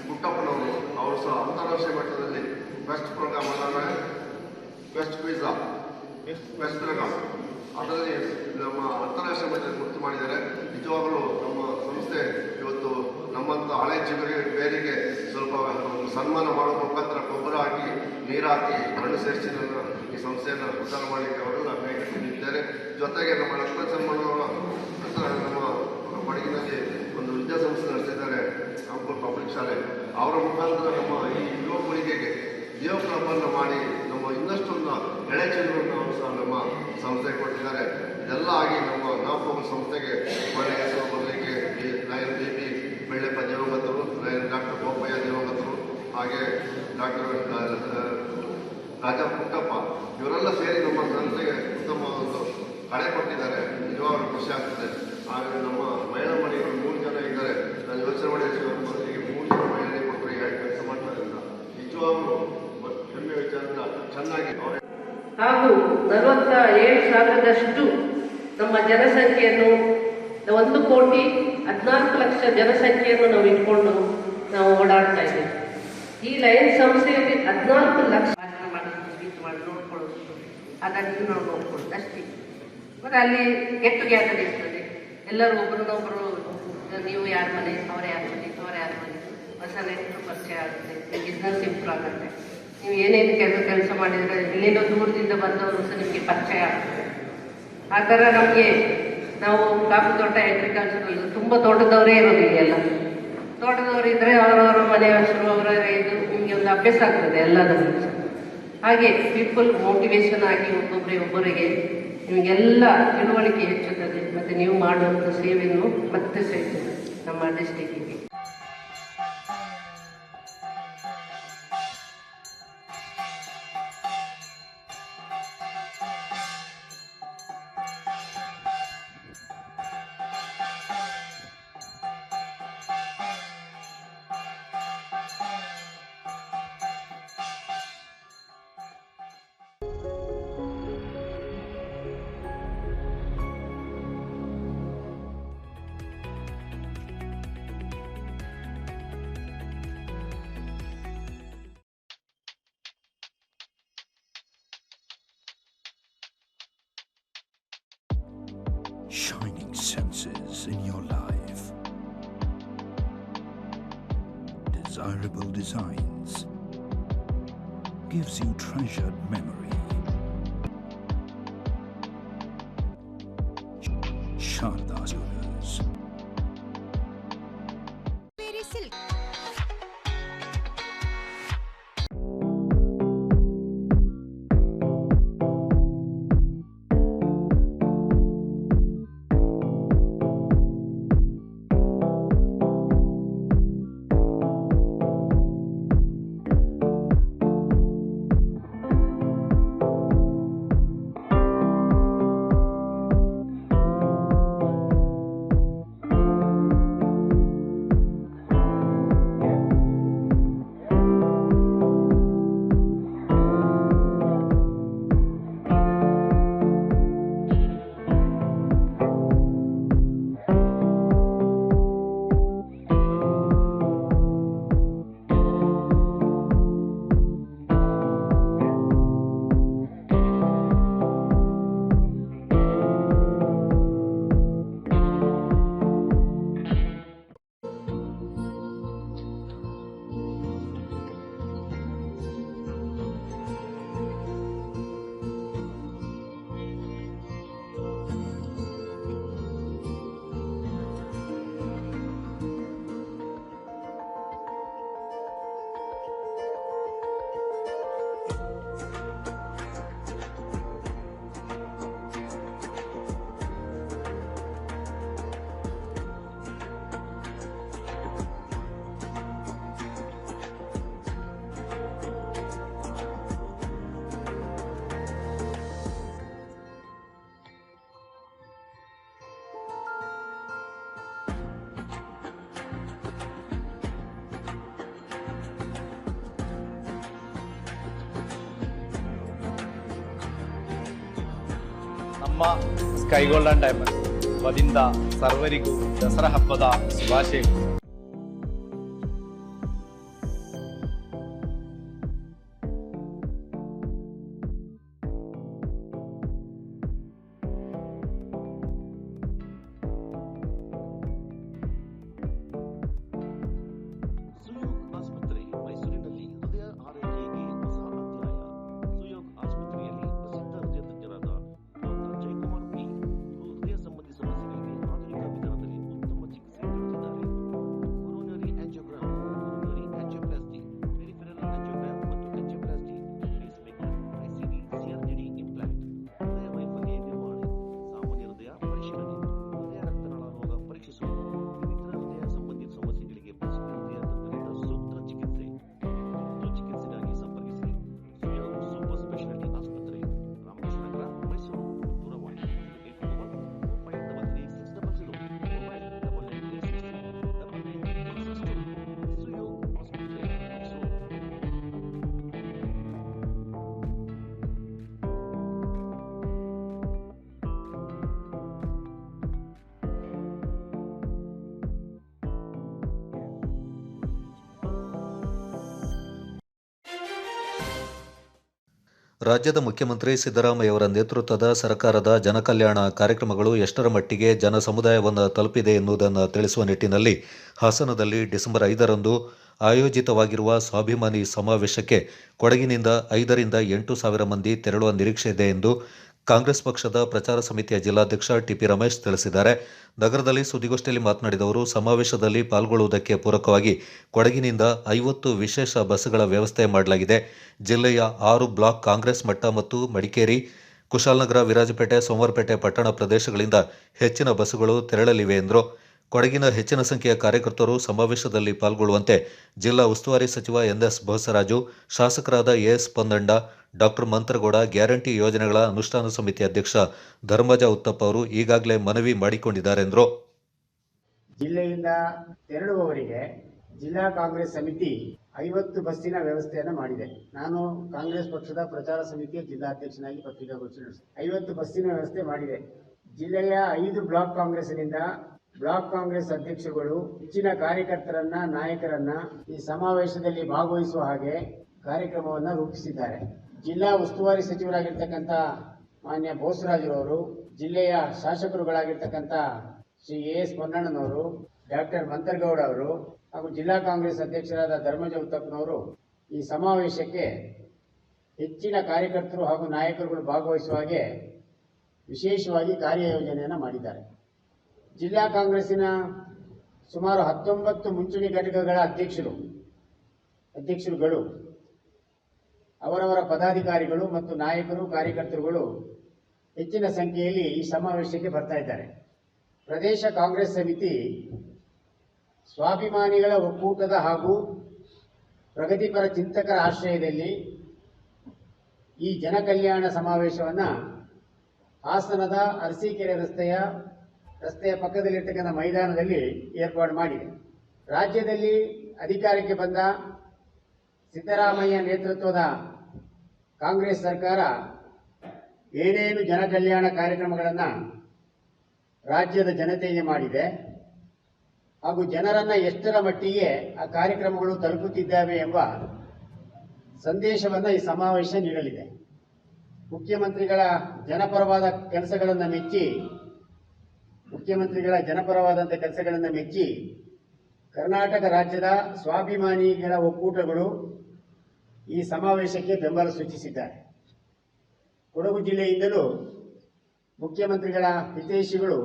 ಪುಟ್ಟಪ್ಪನವರು ಅವರು ಸಹ ಅಂತಾರಾಷ್ಟ್ರೀಯ ಮಟ್ಟದಲ್ಲಿ best program best pizza best program ಅದರಲ್ಲಿ ನಮ್ಮ ಅಂತಾರಾಷ್ಟ್ರೀಯ ಮಟ್ಟದಲ್ಲಿ ಗುರುತು ಮಾಡಿದ್ದಾರೆ. ನಿಜವಾಗಲೂ ನಮ್ಮ ಸಂಸ್ಥೆ ಇವತ್ತು ನಮ್ಮಂಥ ಹಳೆ ಬೇರಿಗೆ ಸ್ವಲ್ಪ ಸನ್ಮಾನ ಮಾಡೋ ಮುಖಾಂತರ ಗೊಬ್ಬರ ಹಾಕಿ ನೀರು ಹಾಕಿ ಮಣ್ಣು ಸೇರಿಸಿ ನನ್ನ ಈ ಸಂಸ್ಥೆಯನ್ನು ಉದ್ಧಾರ ಮಾಡಲಿಕ್ಕೆ ಅವರೆಲ್ಲ ಕೈಗೊಂಡಿದ್ದಾರೆ. ಜೊತೆಗೆ ನಮ್ಮ ರತ್ನ ಸನ್ಮಾನವರ ನಮ್ಮ ಮಡಗಿನಲ್ಲಿ ಒಂದು ವಿದ್ಯಾಸಂಸ್ಥೆ ನಡೆಸಿದ್ದಾರೆ, ಅಂಕೂರ್ ಪಬ್ಲಿಕ್ ಶಾಲೆ. ಅವರ ಮುಖಾಂತರ ನಮ್ಮ ಈ ಯುವ ಪೀಳಿಗೆಗೆ ಯುವ ಕ್ಲಬ್ಬನ್ನು ಮಾಡಿ ನಮ್ಮ ಇನ್ನಷ್ಟೊಂದು ಎಳೆ ಚಂದ್ರವನ್ನು ಅವರು ಸಹ ನಮ್ಮ ಸಂಸ್ಥೆಗೆ ಕೊಟ್ಟಿದ್ದಾರೆ. ಇದೆಲ್ಲ ಆಗಿ ನಮ್ಮ ನಾವು ಸಂಸ್ಥೆಗೆ ಒಳ್ಳೆಯ ಹೆಸರು ಬರಲಿಕ್ಕೆ ಈ ಲಯನ್ ಬಿ ಬೆಳ್ಳೆಪ್ಪ ದೇವಗತರು, ಲಯನ್ ಡಾಕ್ಟರ್ ಗೋಪಯ್ಯ ದೇವಗತರು, ಹಾಗೆ ಡಾಕ್ಟರ್ ರಾಜ ಪುಟ್ಟಪ್ಪ ಇವರೆಲ್ಲ ಸೇರಿ ನಮ್ಮ ಸಂಸ್ಥೆಗೆ ಉತ್ತಮ ಒಂದು ಕಳೆ ಕೊಟ್ಟಿದ್ದಾರೆ. ನಿಜವಾಗ್ಲೂ ಖುಷಿ ಆಗ್ತದೆ. ಹಾಗೆ ನಮ್ಮ ಮಹಿಳಾ ಮನೆಗಳು 3 ಜನ ಇದ್ದಾರೆ. ನಾನು ಯೋಚನೆ ಮಾಡಿದ್ರೆ ಮೊದಲಿಗೆ 3 ಜನ ಮಹಿಳೆಯರಿಗೆ ಕೊಟ್ಟರೆ ಹೇಗೆ ಕೆಲಸ ಮಾಡ್ತಾರೆ ಅಂತ ನಿಜವಾಗ್ಲೂ ಹೆಮ್ಮೆ ವಿಚಾರ. ಚೆನ್ನಾಗಿ ಅವರೇ ಹಾಗೂ 47,000ದಷ್ಟು ನಮ್ಮ ಜನಸಂಖ್ಯೆಯನ್ನು 1,14,00,000 ಜನಸಂಖ್ಯೆಯನ್ನು ನಾವು ಇಟ್ಕೊಂಡು ನಾವು ಓಡಾಡ್ತಾ ಇದ್ದೇವೆ. ಈ ಲಯನ್ ಸಂಸ್ಥೆಯಲ್ಲಿ 14 ಲಕ್ಷ ಮಾಡಿ ನೋಡ್ಕೊಳ್ಳೋದು, ಅದನ್ನು ನಾವು ನೋಡ್ಕೊಳ್ಳೋದು ಅಷ್ಟೇ. ಮತ್ತು ಅಲ್ಲಿ ಗೆಟ್ ಟುಗೆದರ್ ಇರ್ತದೆ, ಎಲ್ಲರೂ ಒಬ್ಬರನ್ನೊಬ್ಬರು ನೀವು ಯಾರ ಮನೆ, ಅವರ ಯಾರ ಮನೆ, ಅವರ ಯಾರ ಮನೆ, ಹೊಸ ನೆಂಟರು ಪರಿಚಯ ಆಗುತ್ತೆ, ಬಿಸ್ನೆಸ್ ಇಂಪ್ರೂವ್ ಆಗುತ್ತೆ. ನೀವು ಏನೇನು ಕೆಲಸ ಮಾಡಿದರೆ ಎಲ್ಲೇನೋ ದೂರದಿಂದ ಬಂದವರು ಸಹ ನಿಮಗೆ ಪರಿಚಯ ಆಗ್ತದೆ. ಆ ಥರ ನಮಗೆ ನಾವು ಕಾಫಿ ತೋಟ ಅಗ್ರಿಕಲ್ಚರಲ್ ತುಂಬ ತೋಟದವರೇ ಇರೋದಿಲ್ಲ. ಎಲ್ಲ ತೋಟದವರು ಇದ್ದರೆ ಅವರವರ ಮನೆ ಹೆಸರು ಅವರ ಇದು ನಿಮಗೆ ಒಂದು ಅಭ್ಯಾಸ ಆಗ್ತದೆ ಎಲ್ಲದನ್ನು. ಹಾಗೆ ಪೀಪಲ್ ಮೋಟಿವೇಶನ್ ಆಗಿ ಒಬ್ಬೊಬ್ಬರಿಗೆ ನಿಮಗೆಲ್ಲ ತಿಳುವಳಿಕೆ ಹೆಚ್ಚುತ್ತದೆ ಮತ್ತು ನೀವು ಮಾಡುವಂಥ ಸೇವೆಯನ್ನು ಮತ್ತೆ ಸೇರ್ತದೆ ನಮ್ಮ ಡಿಸ್ಟಿಕ್ಕಿಗೆ. Shining senses in your life. Desirable designs. Gives you treasured memory. Sharda Jewelers. ನಮ್ಮ ಸ್ಕೈ ಗೋಲ್ಡನ್ ಡೈಮಂಡ್ ವತಿಯಿಂದ ಸರ್ವರಿಗೂ ದಸರಾ ಹಬ್ಬದ ಶುಭಾಶಯಗಳು. ರಾಜ್ಯದ ಮುಖ್ಯಮಂತ್ರಿ ಸಿದ್ದರಾಮಯ್ಯವರ ನೇತೃತ್ವದ ಸರ್ಕಾರದ ಜನಕಲ್ಯಾಣ ಕಾರ್ಯಕ್ರಮಗಳು ಎಷ್ಟರ ಮಟ್ಟಿಗೆ ಜನ ಸಮುದಾಯವನ್ನು ತಲುಪಿದೆ ಎನ್ನುವುದನ್ನು ತಿಳಿಸುವ ನಿಟ್ಟಿನಲ್ಲಿ ಹಾಸನದಲ್ಲಿ ಡಿಸೆಂಬರ್ 5ರಂದು ಆಯೋಜಿತವಾಗಿರುವ ಸ್ವಾಭಿಮಾನಿ ಸಮಾವೇಶಕ್ಕೆ ಕೊಡಗಿನಿಂದ 5ರಿಂದ 8,000 ಮಂದಿ ತೆರಳುವ ನಿರೀಕ್ಷೆ ಇದೆ ಎಂದು ಕಾಂಗ್ರೆಸ್ ಪಕ್ಷದ ಪ್ರಚಾರ ಸಮಿತಿಯ ಜಿಲ್ಲಾಧ್ಯಕ್ಷ ಟಿಪಿ ರಮೇಶ್ ತಿಳಿಸಿದ್ದಾರೆ. ನಗರದಲ್ಲಿ ಸುದ್ದಿಗೋಷ್ಠಿಯಲ್ಲಿ ಮಾತನಾಡಿದ ಅವರು, ಸಮಾವೇಶದಲ್ಲಿ ಪಾಲ್ಗೊಳ್ಳುವುದಕ್ಕೆ ಪೂರಕವಾಗಿ ಕೊಡಗಿನಿಂದ 50 ವಿಶೇಷ ಬಸ್ಗಳ ವ್ಯವಸ್ಥೆ ಮಾಡಲಾಗಿದೆ. ಜಿಲ್ಲೆಯ 6 ಬ್ಲಾಕ್ ಕಾಂಗ್ರೆಸ್ ಮಟ್ಟ ಮತ್ತು ಮಡಿಕೇರಿ, ಕುಶಾಲನಗರ, ವಿರಾಜಪೇಟೆ, ಸೋಮವಾರಪೇಟೆ ಪಟ್ಟಣ ಪ್ರದೇಶಗಳಿಂದ ಹೆಚ್ಚಿನ ಬಸ್ಸುಗಳು ತೆರಳಲಿವೆ ಎಂದರು. ಕೊಡಗಿನ ಹೆಚ್ಚಿನ ಸಂಖ್ಯೆಯ ಕಾರ್ಯಕರ್ತರು ಸಮಾವೇಶದಲ್ಲಿ ಪಾಲ್ಗೊಳ್ಳುವಂತೆ ಜಿಲ್ಲಾ ಉಸ್ತುವಾರಿ ಸಚಿವ ಎನ್ಎಸ್ ಬೋಸರಾಜು, ಶಾಸಕರಾದ as Ponnanna, doctor Mantar Gowda, guarantee ಯೋಜನೆಗಳ ಅನುಷ್ಠಾನ ಸಮಿತಿ ಅಧ್ಯಕ್ಷ ಧರ್ಮಜ ಉತ್ತಪ್ಪ ಅವರು ಈಗಾಗಲೇ ಮನವಿ ಮಾಡಿಕೊಂಡಿದ್ದಾರೆ ಎಂದರು. ಜಿಲ್ಲೆಯಿಂದ ತೆರಳುವವರಿಗೆ ಜಿಲ್ಲಾ ಕಾಂಗ್ರೆಸ್ ಸಮಿತಿ 50 ಬಸ್ಸಿನ ವ್ಯವಸ್ಥೆಯನ್ನು ಮಾಡಿದೆ. ನಾನು ಕಾಂಗ್ರೆಸ್ ಪಕ್ಷದ ಪ್ರಚಾರ ಸಮಿತಿಯ ಜಿಲ್ಲಾಧ್ಯಕ್ಷನಾಗಿ ಪತ್ರಿಕಾಗೋಷ್ಠಿ ನಡೆಸಿದೆ. 50 ಬಸ್ಸಿನ ವ್ಯವಸ್ಥೆ ಮಾಡಿದೆ. ಜಿಲ್ಲೆಯ 5 ಬ್ಲಾಕ್ ಕಾಂಗ್ರೆಸ್ನಿಂದ ಬ್ಲಾಕ್ ಕಾಂಗ್ರೆಸ್ ಅಧ್ಯಕ್ಷರುಗಳು ಹೆಚ್ಚಿನ ಕಾರ್ಯಕರ್ತರನ್ನ, ನಾಯಕರನ್ನ ಈ ಸಮಾವೇಶದಲ್ಲಿ ಭಾಗವಹಿಸುವ ಹಾಗೆ ಕಾರ್ಯಕ್ರಮವನ್ನು ರೂಪಿಸಿದ್ದಾರೆ. ಜಿಲ್ಲಾ ಉಸ್ತುವಾರಿ ಸಚಿವರಾಗಿರ್ತಕ್ಕಂಥ ಮಾನ್ಯ ಬೋಸರಾಜರವರು, ಜಿಲ್ಲೆಯ ಶಾಸಕರುಗಳಾಗಿರ್ತಕ್ಕಂಥ ಶ್ರೀ ಎಎಸ್ ಪೊನ್ನಣ್ಣನವರು, ಡಾಕ್ಟರ್ ಮಂತರಗೌಡ ಅವರು ಹಾಗೂ ಜಿಲ್ಲಾ ಕಾಂಗ್ರೆಸ್ ಅಧ್ಯಕ್ಷರಾದ ಧರ್ಮಜ ಉತ್ತಪ್ಪನವರು ಈ ಸಮಾವೇಶಕ್ಕೆ ಹೆಚ್ಚಿನ ಕಾರ್ಯಕರ್ತರು ಹಾಗೂ ನಾಯಕರುಗಳು ಭಾಗವಹಿಸುವ ಹಾಗೆ ವಿಶೇಷವಾಗಿ ಕಾರ್ಯಯೋಜನೆಯನ್ನು ಮಾಡಿದ್ದಾರೆ. ಜಿಲ್ಲಾ ಕಾಂಗ್ರೆಸ್ಸಿನ ಸುಮಾರು 19 ಮುಂಚೂಣಿ ಘಟಕಗಳ ಅಧ್ಯಕ್ಷರುಗಳು, ಅವರವರ ಪದಾಧಿಕಾರಿಗಳು ಮತ್ತು ನಾಯಕರು, ಕಾರ್ಯಕರ್ತರುಗಳು ಹೆಚ್ಚಿನ ಸಂಖ್ಯೆಯಲ್ಲಿ ಈ ಸಮಾವೇಶಕ್ಕೆ ಬರ್ತಾ ಇದ್ದಾರೆ. ಪ್ರದೇಶ ಕಾಂಗ್ರೆಸ್ ಸಮಿತಿ ಸ್ವಾಭಿಮಾನಿಗಳ ಒಕ್ಕೂಟದ ಹಾಗೂ ಪ್ರಗತಿಪರ ಚಿಂತಕರ ಆಶ್ರಯದಲ್ಲಿ ಈ ಜನಕಲ್ಯಾಣ ಸಮಾವೇಶವನ್ನು ಹಾಸನದ ಅರಸೀಕೆರೆ ರಸ್ತೆಯ ಪಕ್ಕದಲ್ಲಿರ್ತಕ್ಕಂಥ ಮೈದಾನದಲ್ಲಿ ಏರ್ಪಾಡು ಮಾಡಿದೆ. ರಾಜ್ಯದಲ್ಲಿ ಅಧಿಕಾರಕ್ಕೆ ಬಂದ ಸಿದ್ದರಾಮಯ್ಯ ನೇತೃತ್ವದ ಕಾಂಗ್ರೆಸ್ ಸರ್ಕಾರ ಏನೇನು ಜನಕಲ್ಯಾಣ ಕಾರ್ಯಕ್ರಮಗಳನ್ನು ರಾಜ್ಯದ ಜನತೆಗೆ ಮಾಡಿದೆ ಹಾಗೂ ಜನರನ್ನು ಎಷ್ಟರ ಮಟ್ಟಿಗೆ ಆ ಕಾರ್ಯಕ್ರಮಗಳು ತಲುಪುತ್ತಿದ್ದಾವೆ ಎಂಬ ಸಂದೇಶವನ್ನು ಈ ಸಮಾವೇಶ ನೀಡಲಿದೆ. ಮುಖ್ಯಮಂತ್ರಿಗಳ ಜನಪರವಾದ ಕೆಲಸಗಳನ್ನು ಮೆಚ್ಚಿ ಕರ್ನಾಟಕ ರಾಜ್ಯದ ಸ್ವಾಭಿಮಾನಿಗಳ ಒಕ್ಕೂಟಗಳು ಈ ಸಮಾವೇಶಕ್ಕೆ ಬೆಂಬಲ ಸೂಚಿಸಿದ್ದಾರೆ. ಕೊಡಗು ಜಿಲ್ಲೆಯಿಂದಲೂ ಮುಖ್ಯಮಂತ್ರಿಗಳ ಹಿತೈಷಿಗಳು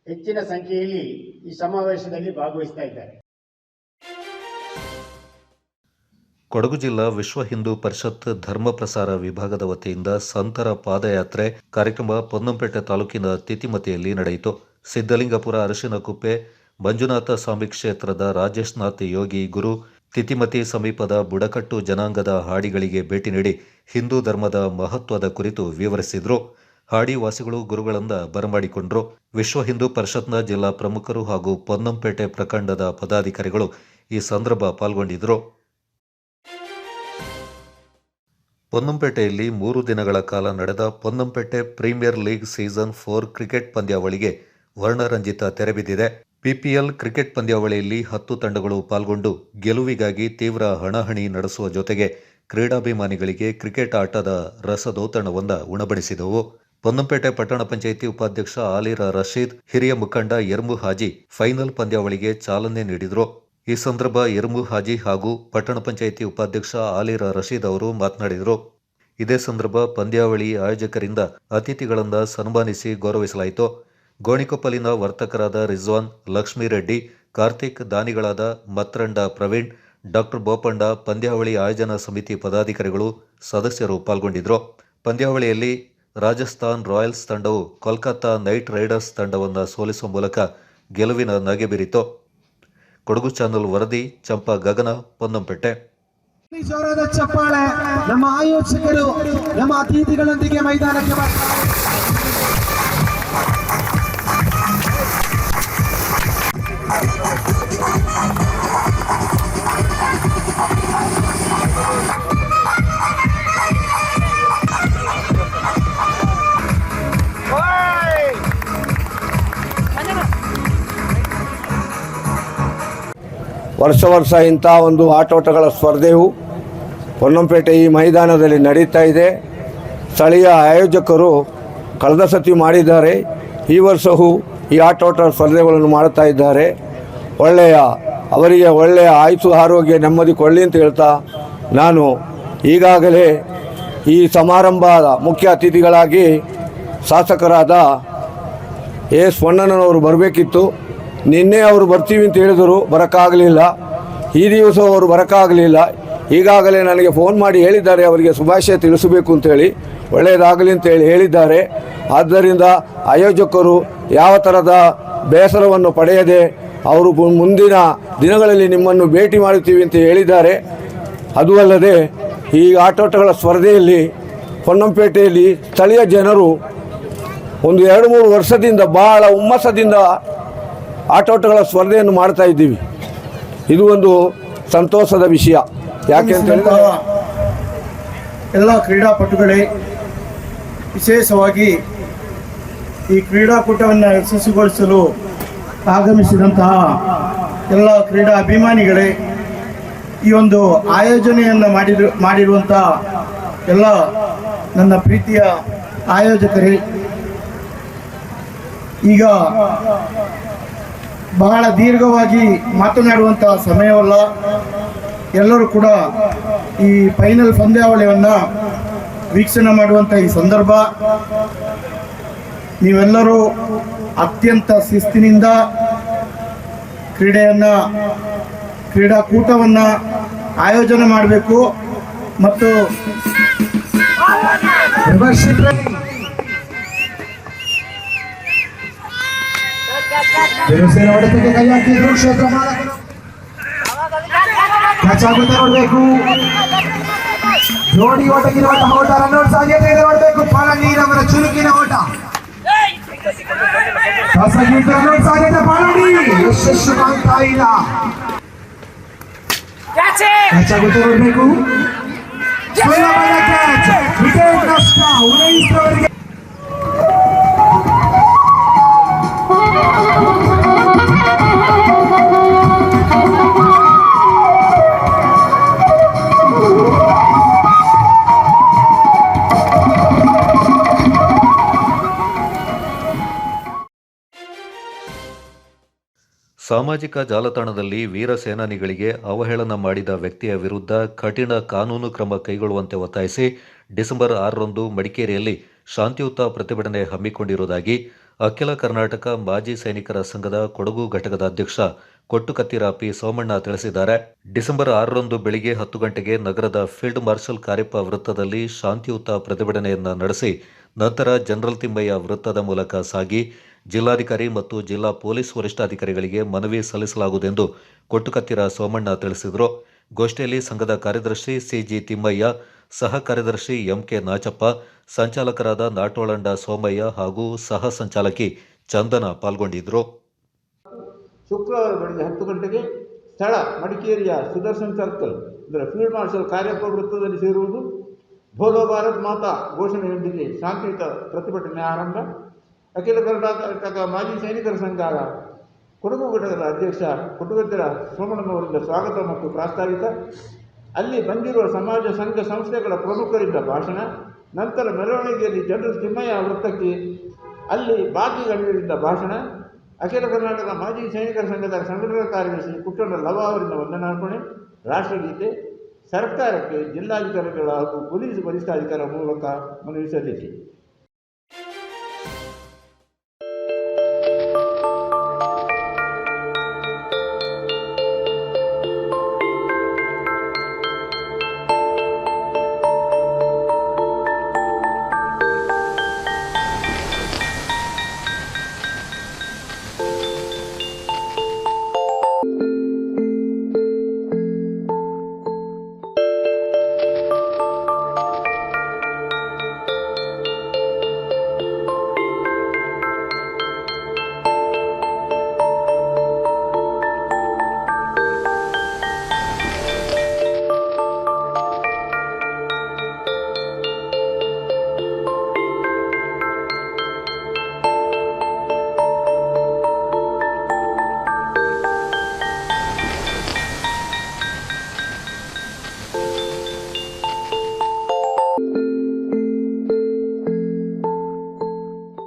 ಹೆಚ್ಚಿನ ಸಂಖ್ಯೆಯಲ್ಲಿ ಈ ಸಮಾವೇಶದಲ್ಲಿ ಭಾಗವಹಿಸ್ತಾ ಇದ್ದಾರೆ. ಕೊಡಗು ಜಿಲ್ಲಾ ವಿಶ್ವ ಹಿಂದೂ ಪರಿಷತ್ ಧರ್ಮ ಪ್ರಸಾರ ವಿಭಾಗದ ವತಿಯಿಂದ ಸಂತರ ಪಾದಯಾತ್ರೆ ಕಾರ್ಯಕ್ರಮ ಪೊನ್ನಂಪೇಟೆ ತಾಲೂಕಿನ ತಿತಿಮತಿಯಲ್ಲಿ ನಡೆಯಿತು. ಸಿದ್ದಲಿಂಗಪುರ ಅರಶಿನಕುಪ್ಪೆ ಮಂಜುನಾಥ ಸ್ವಾಮಿ ಕ್ಷೇತ್ರದ ರಾಜೇಶ್ನಾಥ್ ಯೋಗಿ ಗುರು ತಿತಿಮತಿ ಸಮೀಪದ ಬುಡಕಟ್ಟು ಜನಾಂಗದ ಹಾಡಿಗಳಿಗೆ ಭೇಟಿ ನೀಡಿ ಹಿಂದೂ ಧರ್ಮದ ಮಹತ್ವದ ಕುರಿತು ವಿವರಿಸಿದರು. ಹಾಡಿ ವಾಸಿಗಳು ಗುರುಗಳಿಂದ ಬರಮಾಡಿಕೊಂಡರು. ವಿಶ್ವ ಹಿಂದೂ ಪರಿಷತ್ನ ಜಿಲ್ಲಾ ಪ್ರಮುಖರು ಹಾಗೂ ಪೊನ್ನಂಪೇಟೆ ಪ್ರಖಂಡದ ಪದಾಧಿಕಾರಿಗಳು ಈ ಸಂದರ್ಭ ಪಾಲ್ಗೊಂಡಿದ್ದರು. ಪೊನ್ನಂಪೇಟೆಯಲ್ಲಿ 3 ದಿನಗಳ ಕಾಲ ನಡೆದ Ponnampet premier league season 4 cricket ಪಂದ್ಯಾವಳಿಗೆ ವರ್ಣರಂಜಿತ ತೆರೆಬಿದ್ದಿದೆ. ಪಿಪಿಎಲ್ ಕ್ರಿಕೆಟ್ ಪಂದ್ಯಾವಳಿಯಲ್ಲಿ 10 ತಂಡಗಳು ಪಾಲ್ಗೊಂಡು ಗೆಲುವಿಗಾಗಿ ತೀವ್ರ ಹಣಾಹಣಿ ನಡೆಸುವ ಜೊತೆಗೆ ಕ್ರೀಡಾಭಿಮಾನಿಗಳಿಗೆ ಕ್ರಿಕೆಟ್ ಆಟದ ರಸದೌತಣವೊಂದ ಉಣಬಡಿಸಿದವು. ಪೊನ್ನಂಪೇಟೆ ಪಟ್ಟಣ ಪಂಚಾಯಿತಿ ಉಪಾಧ್ಯಕ್ಷ ಆಲಿರ ರಶೀದ್, ಹಿರಿಯ ಮುಖಂಡ ಯರ್ಮು ಹಾಜಿ ಫೈನಲ್ ಪಂದ್ಯಾವಳಿಗೆ ಚಾಲನೆ ನೀಡಿದರು. ಈ ಸಂದರ್ಭ ಯರ್ಮು ಹಾಜಿ ಹಾಗೂ ಪಟ್ಟಣ ಪಂಚಾಯಿತಿ ಉಪಾಧ್ಯಕ್ಷ ಆಲಿರ ರಶೀದ್ ಅವರು ಮಾತನಾಡಿದರು. ಇದೇ ಸಂದರ್ಭ ಪಂದ್ಯಾವಳಿ ಆಯೋಜಕರಿಂದ ಅತಿಥಿಗಳನ್ನು ಸನ್ಮಾನಿಸಿ ಗೌರವಿಸಲಾಯಿತು. ಗೋಣಿಕೊಪ್ಪಲಿನ ವರ್ತಕರಾದ ರಿಜ್ವಾನ್, ಲಕ್ಷ್ಮೀರೆಡ್ಡಿ, ಕಾರ್ತಿಕ್, ದಾನಿಗಳಾದ ಮತ್ರಂಡ ಪ್ರವೀಣ್, ಡಾಕ್ಟರ್ ಬೋಪಣ್ಣ, ಪಂದ್ಯಾವಳಿ ಆಯೋಜನಾ ಸಮಿತಿ ಪದಾಧಿಕಾರಿಗಳು, ಸದಸ್ಯರು ಪಾಲ್ಗೊಂಡಿದ್ದರು. ಪಂದ್ಯಾವಳಿಯಲ್ಲಿ ರಾಜಸ್ಥಾನ್ ರಾಯಲ್ಸ್ ತಂಡವು ಕೋಲ್ಕತ್ತಾ ನೈಟ್ ರೈಡರ್ಸ್ ತಂಡವನ್ನು ಸೋಲಿಸುವ ಮೂಲಕ ಗೆಲುವಿನ ನಗೆ ಬೀರಿತು. ಕೊಡಗು ಚಾನಲ್ ವರದಿ, ಚಂಪಾ ಗಗನ, ಪೊನ್ನಂಪೇಟೆ. ಜೋರಾದ ಚಪ್ಪಾಳೆ. ನಮ್ಮ ಆಯೋಜಕರು ನಮ್ಮ ಅತಿಥಿಗಳೊಂದಿಗೆ ಮೈದಾನಕ್ಕೆ ವರ್ಷ ಇಂಥ ಒಂದು ಆಟೋಟಗಳ ಸ್ಪರ್ಧೆಯು ಪೊನ್ನಂಪೇಟೆ ಈ ಮೈದಾನದಲ್ಲಿ ನಡೀತಾ ಇದೆ. ಸ್ಥಳೀಯ ಆಯೋಜಕರು ಕಳೆದ ಸತಿ ಮಾಡಿದ್ದಾರೆ. ಈ ವರ್ಷವೂ ಈ ಆಟೋಟ ಸ್ಪರ್ಧೆಗಳನ್ನು ಮಾಡುತ್ತಾ ಇದ್ದಾರೆ. ಅವರಿಗೆ ಒಳ್ಳೆಯ ಆಯುಷು, ಆರೋಗ್ಯ, ನೆಮ್ಮದಿ ಕೊಡಲಿ ಅಂತ ಹೇಳ್ತಾ, ನಾನು ಈಗಾಗಲೇ ಈ ಸಮಾರಂಭದ ಮುಖ್ಯ ಅತಿಥಿಗಳಾಗಿ ಶಾಸಕರಾದ ಎಸ್ ಪೊನ್ನಣ್ಣನವರು ಬರಬೇಕಿತ್ತು. ನಿನ್ನೆ ಅವರು ಬರ್ತೀವಿ ಅಂತ ಹೇಳಿದರು, ಬರೋಕ್ಕಾಗಲಿಲ್ಲ. ಈ ದಿವಸ ಅವರು ಬರೋಕ್ಕಾಗಲಿಲ್ಲ. ಈಗಾಗಲೇ ನನಗೆ ಫೋನ್ ಮಾಡಿ ಹೇಳಿದ್ದಾರೆ, ಅವರಿಗೆ ಶುಭಾಶಯ ತಿಳಿಸಬೇಕು ಅಂತೇಳಿ, ಒಳ್ಳೆಯದಾಗಲಿ ಅಂತೇಳಿ ಹೇಳಿದ್ದಾರೆ. ಆದ್ದರಿಂದ ಆಯೋಜಕರು ಯಾವ ಥರದ ಬೇಸರವನ್ನು ಪಡೆಯದೆ ಅವರು ಮುಂದಿನ ದಿನಗಳಲ್ಲಿ ನಿಮ್ಮನ್ನು ಭೇಟಿ ಮಾಡುತ್ತೀವಿ ಅಂತ ಹೇಳಿದ್ದಾರೆ. ಅದೂ ಅಲ್ಲದೆ ಈ ಆಟೋಟಗಳ ಸ್ಪರ್ಧೆಯಲ್ಲಿ ಪೊನ್ನಂಪೇಟೆಯಲ್ಲಿ ಸ್ಥಳೀಯ ಜನರು ಒಂದು 2-3 ವರ್ಷದಿಂದ ಬಹಳ ಹುಮ್ಮಸ್ಸದಿಂದ ಆಟೋಟಗಳ ಸ್ಪರ್ಧೆಯನ್ನು ಮಾಡ್ತಾ ಇದ್ದೀವಿ. ಇದು ಒಂದು ಸಂತೋಷದ ವಿಷಯ. ಯಾಕೆ ಅಂತ ಹೇಳಿದ್ರೆ ಎಲ್ಲ ಕ್ರೀಡಾಪಟುಗಳೇ, ವಿಶೇಷವಾಗಿ ಈ ಕ್ರೀಡಾಕೂಟವನ್ನು ಯಶಸ್ವಿಗೊಳಿಸಲು ಆಗಮಿಸಿದಂತಹ ಎಲ್ಲ ಕ್ರೀಡಾ ಅಭಿಮಾನಿಗಳೇ, ಈ ಒಂದು ಆಯೋಜನೆಯನ್ನು ಮಾಡಿರುವಂಥ ಎಲ್ಲ ನನ್ನ ಪ್ರೀತಿಯ ಆಯೋಜಕರೇ, ಈಗ ಬಹಳ ದೀರ್ಘವಾಗಿ ಮಾತನಾಡುವಂಥ ಸಮಯವಲ್ಲ. ಎಲ್ಲರೂ ಕೂಡ ಈ ಫೈನಲ್ ಪಂದ್ಯಾವಳಿಯನ್ನು ವೀಕ್ಷಣೆ ಮಾಡುವಂಥ ಈ ಸಂದರ್ಭ, ನೀವೆಲ್ಲರೂ ಅತ್ಯಂತ ಶಿಸ್ತಿನಿಂದ ಕ್ರೀಡಾಕೂಟವನ್ನು ಆಯೋಜನೆ ಮಾಡಬೇಕು ಮತ್ತು ಹೊಡೆತಕ್ಕೆ ಕೈ ಹಾಕಿದ್ರು ಕ್ಷೇತ್ರ ನೋಡಬೇಕು. ಜೋಡಿ ಓಟಗಿರುವಂತಹ ಓಟ, ರನ್ಔಟ್ ಸಾಧ್ಯತೆ ಇದೆ ನೋಡಬೇಕು. ಪಾಲನೀರವರ ಚುರುಕಿನ ಓಟ, ರನ್ಔಟ್ ಸಾಧ್ಯತೆ ಪಾಲನಿ, ಯಶಸ್ಸು ಕಾಣ್ತಾ ಇಲ್ಲ. ನೋಡಬೇಕು, ವಿಕೆಟ್ ನಷ್ಟ. ಉದಯಿಸಿದವರಿಗೆ ಸಾಮಾಜಿಕ ಜಾಲತಾಣದಲ್ಲಿ ವೀರ ಸೇನಾನಿಗಳಿಗೆ ಅವಹೇಳನ ಮಾಡಿದ ವ್ಯಕ್ತಿಯ ವಿರುದ್ಧ ಕಠಿಣ ಕಾನೂನು ಕ್ರಮ ಕೈಗೊಳ್ಳುವಂತೆ ಒತ್ತಾಯಿಸಿ ಡಿಸೆಂಬರ್ 6ರಂದು ಮಡಿಕೇರಿಯಲ್ಲಿ ಶಾಂತಿಯುತ ಪ್ರತಿಭಟನೆ ಹಮ್ಮಿಕೊಂಡಿರುವುದಾಗಿ ಅಖಿಲ ಕರ್ನಾಟಕ ಮಾಜಿ ಸೈನಿಕರ ಸಂಘದ ಕೊಡಗು ಘಟಕದ ಅಧ್ಯಕ್ಷ ಕೊಟ್ಟುಕತ್ತಿರಾಪಿ ಸೋಮಣ್ಣ ತಿಳಿಸಿದ್ದಾರೆ. ಡಿಸೆಂಬರ್ 6ರಂದು ಬೆಳಿಗ್ಗೆ 10 ಗಂಟೆಗೆ ನಗರದ ಫೀಲ್ಡ್ ಮಾರ್ಷಲ್ ಕಾರ್ಯಪ್ಪ ವೃತ್ತದಲ್ಲಿ ಶಾಂತಿಯುತ ಪ್ರತಿಭಟನೆಯನ್ನು ನಡೆಸಿ ನಂತರ ಜನರಲ್ ತಿಮ್ಮಯ್ಯ ವೃತ್ತದ ಮೂಲಕ ಸಾಗಿ ಜಿಲ್ಲಾಧಿಕಾರಿ ಮತ್ತು ಜಿಲ್ಲಾ ಪೊಲೀಸ್ ವರಿಷ್ಠಾಧಿಕಾರಿಗಳಿಗೆ ಮನವಿ ಸಲ್ಲಿಸಲಾಗುವುದೆಂದು ಕೊಟ್ಟುಕತ್ತಿರ ಸೋಮಣ್ಣ ತಿಳಿಸಿದರು. ಗೋಷ್ಠಿಯಲ್ಲಿ ಸಂಘದ ಕಾರ್ಯದರ್ಶಿ ಸಿಜಿ ತಿಮ್ಮಯ್ಯ, ಸಹ ಕಾರ್ಯದರ್ಶಿ ಎಂಕೆ ನಾಚಪ್ಪ, ಸಂಚಾಲಕರಾದ ನಾಟೋಳಂಡ ಸೋಮಯ್ಯ ಹಾಗೂ ಸಹ ಸಂಚಾಲಕಿ ಚಂದನ ಪಾಲ್ಗೊಂಡಿದ್ದರು. ಶುಕ್ರವಾರ ಬೆಳಗ್ಗೆ 10 ಗಂಟೆಗೆ ಸ್ಥಳ ಮಡಿಕೇರಿಯ ಸುದರ್ಶನ್ ಸರ್ಕಲ್ ಅಂದರೆ ಫೀಲ್ಡ್ ಮಾರ್ಷಲ್ ಕಾರ್ಯಪ್ಪ ವೃತ್ತದಲ್ಲಿ ಸೇರುವುದು. ಬೋಲೋ ಭಾರತ್ ಮಾತಾ ಘೋಷಣೆಯೊಂದಿಗೆ ಶಾಂತಿಯುತ ಪ್ರತಿಭಟನೆ ಆರಂಭ. ಅಖಿಲ ಕರ್ನಾಟಕ ಮಾಜಿ ಸೈನಿಕರ ಸಂಘದ ಕೊಡಗು ಘಟಕದ ಅಧ್ಯಕ್ಷ ಕೊಟ್ಟಗದ್ದರ ಸೋಮಣ್ಣನವರಿಂದ ಸ್ವಾಗತ ಮತ್ತು ಪ್ರಾಸ್ತಾವಿಕ. ಅಲ್ಲಿ ಬಂದಿರುವ ಸಮಾಜ ಸಂಘ ಸಂಸ್ಥೆಗಳ ಪ್ರಮುಖರಿಂದ ಭಾಷಣ. ನಂತರ ಮೆರವಣಿಗೆಯಲ್ಲಿ ಜನರಲ್ ತಿಮ್ಮಯ್ಯ ವೃತ್ತಕ್ಕೆ ಅಲ್ಲಿ ಬಾಕಿ ಗಣ್ಯರಿಂದ ಭಾಷಣ. ಅಖಿಲ ಕರ್ನಾಟಕ ಮಾಜಿ ಸೈನಿಕರ ಸಂಘದ ಸಂಘಟನಾ ಕಾರ್ಯದರ್ಶಿ ಪುಟ್ಟಣ್ಣ ಲವ ಅವರಿಂದ ವಂದನಾರ್ಪಣೆ. ರಾಷ್ಟ್ರಗೀತೆ. ಸರ್ಕಾರಕ್ಕೆ ಜಿಲ್ಲಾಧಿಕಾರಿಗಳ ಹಾಗೂ ಪೊಲೀಸ್ ವರಿಷ್ಠಾಧಿಕಾರಿ ಮೂಲಕ ಮನವಿ ಸಲ್ಲಿಸಿ.